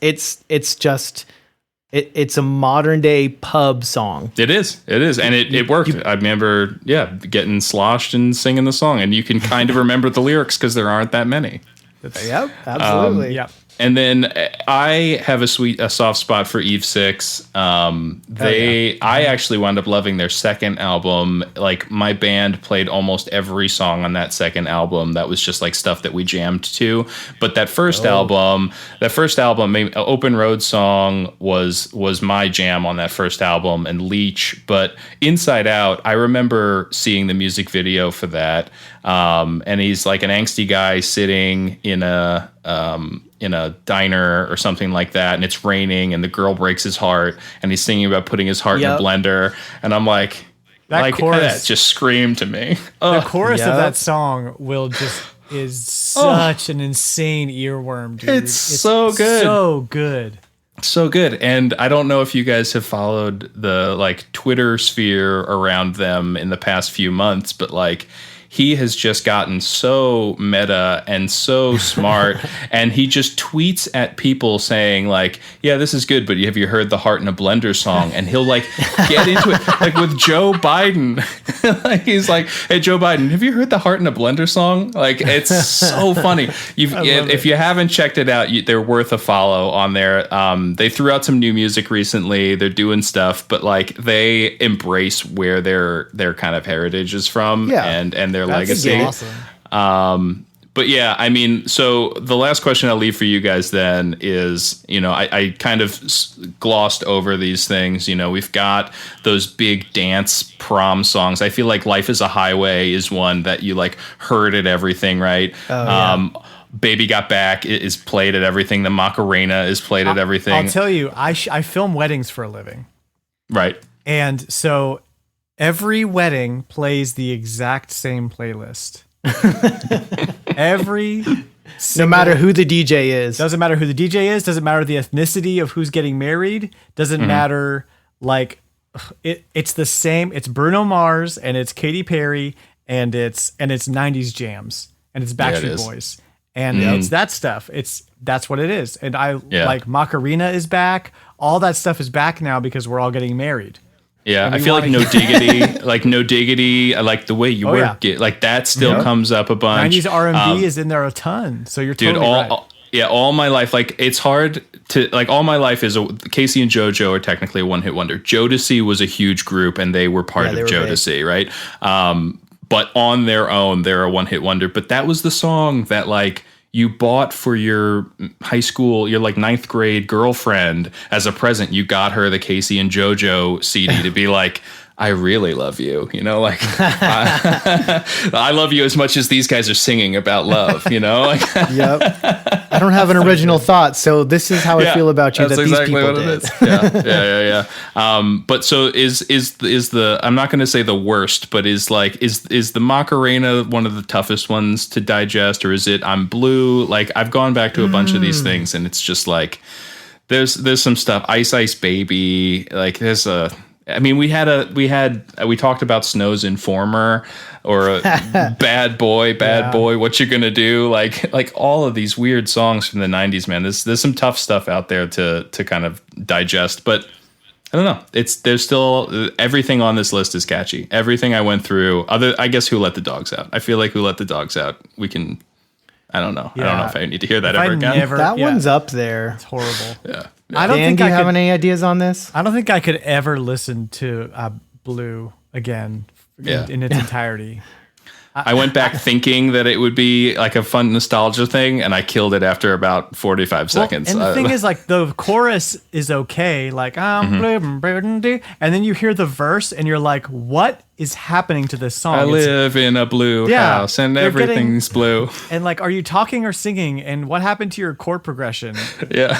a modern day pub song. It is, and it worked. I remember, getting sloshed and singing the song, and you can kind of remember the lyrics because there aren't that many. Yep, absolutely. Yep. And then I have a soft spot for Eve 6. I actually wound up loving their second album. Like my band played almost every song on that second album. That was just like stuff that we jammed to. But that first album, Open Road Song was my jam on that first album, and Leech. But Inside Out, I remember seeing the music video for that. And he's like an angsty guy sitting in a diner or something like that, and it's raining, and the girl breaks his heart, and he's singing about putting his heart in a blender, and I'm like, That like chorus- that just screamed to me. The chorus Yep. of that song is such an insane earworm, dude. It's so good. So good. So good. And I don't know if you guys have followed the like Twitter sphere around them in the past few months, but like he has just gotten so meta and so smart, and he just tweets at people saying like, yeah, this is good, but have you heard the Heart in a Blender song? And he'll like get into it, like with Joe Biden. Like, he's like, hey, Joe Biden, have you heard the Heart in a Blender song? Like, it's so funny. If you haven't checked it out, they're worth a follow on there. They threw out some new music recently. They're doing stuff, but like they embrace where their kind of heritage is from, and their legacy. Awesome. But yeah, I mean, so the last question I'll leave for you guys then is, you know, I kind of glossed over these things. You know, we've got those big dance prom songs. I feel like Life is a Highway is one that you like heard at everything, right? Baby Got Back is played at everything. The Macarena is played at everything. I'll tell you, I film weddings for a living. Right. And so every wedding plays the exact same playlist. No matter who the DJ is. Doesn't matter who the DJ is. Doesn't matter the ethnicity of who's getting married. Doesn't matter. Like it's the same. It's Bruno Mars and it's Katy Perry and it's 90s jams and it's Backstreet Boys and it's that stuff. That's what it is. And like Macarena is back. All that stuff is back now because we're all getting married. Yeah, I feel like No Diggity, I like the way you work it. Like that still comes up a bunch. 90s R&B is in there a ton. So you're totally right. All my life, like it's hard to like. All my life is Casey and JoJo are technically a one hit wonder. Jodeci was a huge group, and they were part of Jodeci, right? But on their own, they're a one hit wonder. But that was the song that like you bought for your high school, your like ninth grade girlfriend as a present. You got her the Casey and JoJo CD to be like, I really love you, you know, like I love you as much as these guys are singing about love, you know. Like, yep. I don't have an original thought, so this is how I feel about you. That's that exactly these people what did. it is. Yeah. But so is the I'm not going to say the worst, but is the Macarena one of the toughest ones to digest, or is it I'm Blue? Like I've gone back to a bunch of these things, and it's just like there's some stuff. Ice Ice Baby, like there's a. I mean, we talked about Snow's Informer or Bad Boy, What You Gonna Do? Like all of these weird songs from the 90s, man. There's some tough stuff out there to kind of digest, but I don't know. There's still everything on this list is catchy. Everything I went through, I guess Who Let the Dogs Out. I feel like Who Let the Dogs Out, I don't know. I don't know if I need to hear that ever again. That one's up there. It's horrible. Yeah. I don't think do you I have could, any ideas on this? I don't think I could ever listen to Blue again in its entirety. I went back thinking that it would be like a fun nostalgia thing, and I killed it after about 45 seconds. And the thing is, like, the chorus is okay, like, and then you hear the verse, and you're like, what is happening to this song? I live in a blue house, and everything's blue. And, like, are you talking or singing? And what happened to your chord progression? Yeah.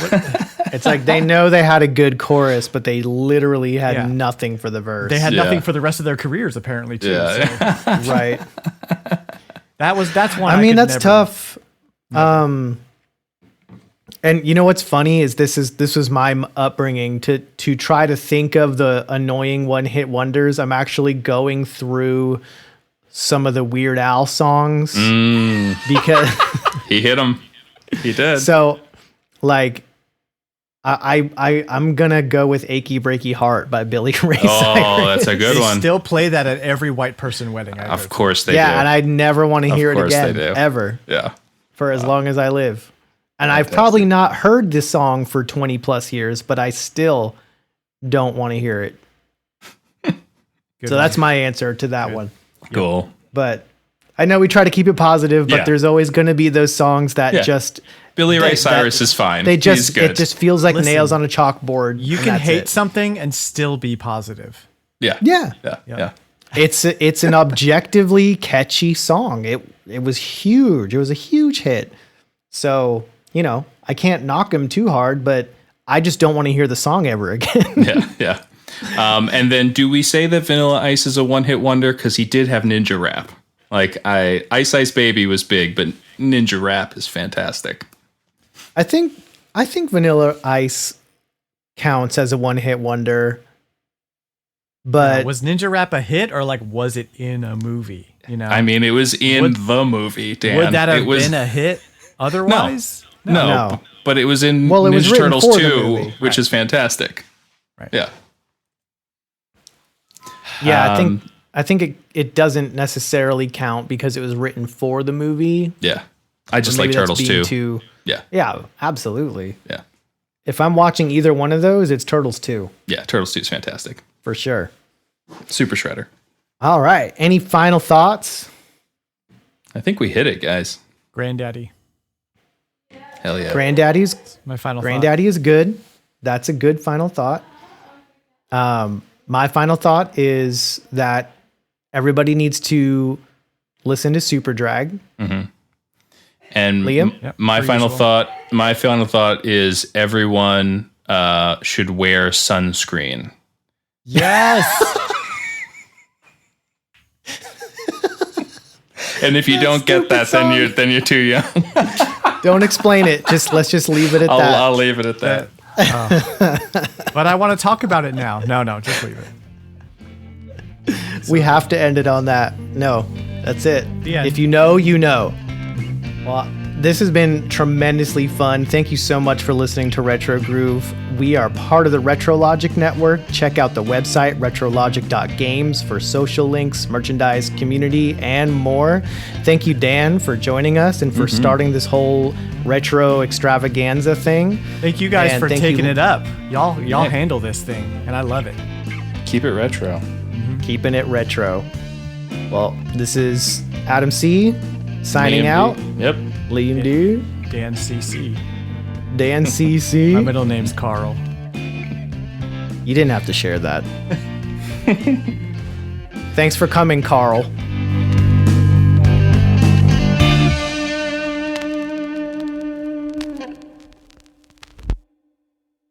It's like they know they had a good chorus, but they literally had nothing for the verse. They had nothing for the rest of their careers, apparently, too. Yeah. So. Right. That's one. I mean, that's tough. And you know what's funny is this was my upbringing to try to think of the annoying one hit wonders. I'm actually going through some of the Weird Al songs because he hit them. He did. So, like, I'm gonna go with "Achy Breaky Heart" by Billy Ray Cyrus. Oh, that's a good one. Still play that at every white person wedding. Of course they do. Yeah, and I'd never want to hear it again, ever. Yeah, for as long as I live. And I've probably not heard this song for 20 plus years, but I still don't want to hear it. So that's my answer to that one. Cool. But I know we try to keep it positive, but there's always going to be those songs that just Billy Ray Cyrus is fine. It just feels like nails on a chalkboard. You can hate something and still be positive. Yeah. It's an objectively catchy song. It was huge. It was a huge hit. So, you know, I can't knock him too hard, but I just don't want to hear the song ever again. Yeah. And then do we say that Vanilla Ice is a one-hit wonder? Because he did have Ninja Rap. Like, Ice Ice Baby was big, but Ninja Rap is fantastic. I think Vanilla Ice counts as a one-hit wonder. But was Ninja Rap a hit, or like was it in a movie? You know, I mean, it was in the movie, Dan. Would that have been a hit otherwise? No. But it was in Well, it was Ninja written Turtles for the 2, movie. which is fantastic. Right. Yeah. Yeah, I think it doesn't necessarily count because it was written for the movie. Yeah. I just Or like maybe that's Turtles being 2. Yeah. Yeah, absolutely. Yeah. If I'm watching either one of those, it's Turtles 2 Yeah. Turtles 2 is fantastic. for sure. Super Shredder. All right. Any final thoughts? I think we hit it, guys. Granddaddy. Hell yeah. Granddaddy's My final Granddaddy is good. That's a good final thought. My final thought is that everybody needs to listen to Super Drag. And Liam? Yep, my per final usual. thought is everyone should wear sunscreen. Yes. And if you don't get that, then you're too young. Don't explain it. Let's just leave it at that. I'll leave it at that. But I want to talk about it now. No, just leave it. We have to end it on that. No, that's it. The end. If you know, you know. Well, this has been tremendously fun. Thank you so much for listening to Retro Groove. We are part of the RetroLogic network. Check out the website, retrologic.games, for social links, merchandise, community, and more. Thank you, Dan, for joining us and for starting this whole retro extravaganza thing. Thank you guys And for thank taking you- it up. Y'all handle this thing, and I love it. Keep it retro. Keeping it retro. Well, this is Adam C. signing Liam out. D. Yep. Liam D. Dan CC. Dan My CC. middle name's Carl. You didn't have to share that. Thanks for coming, Carl.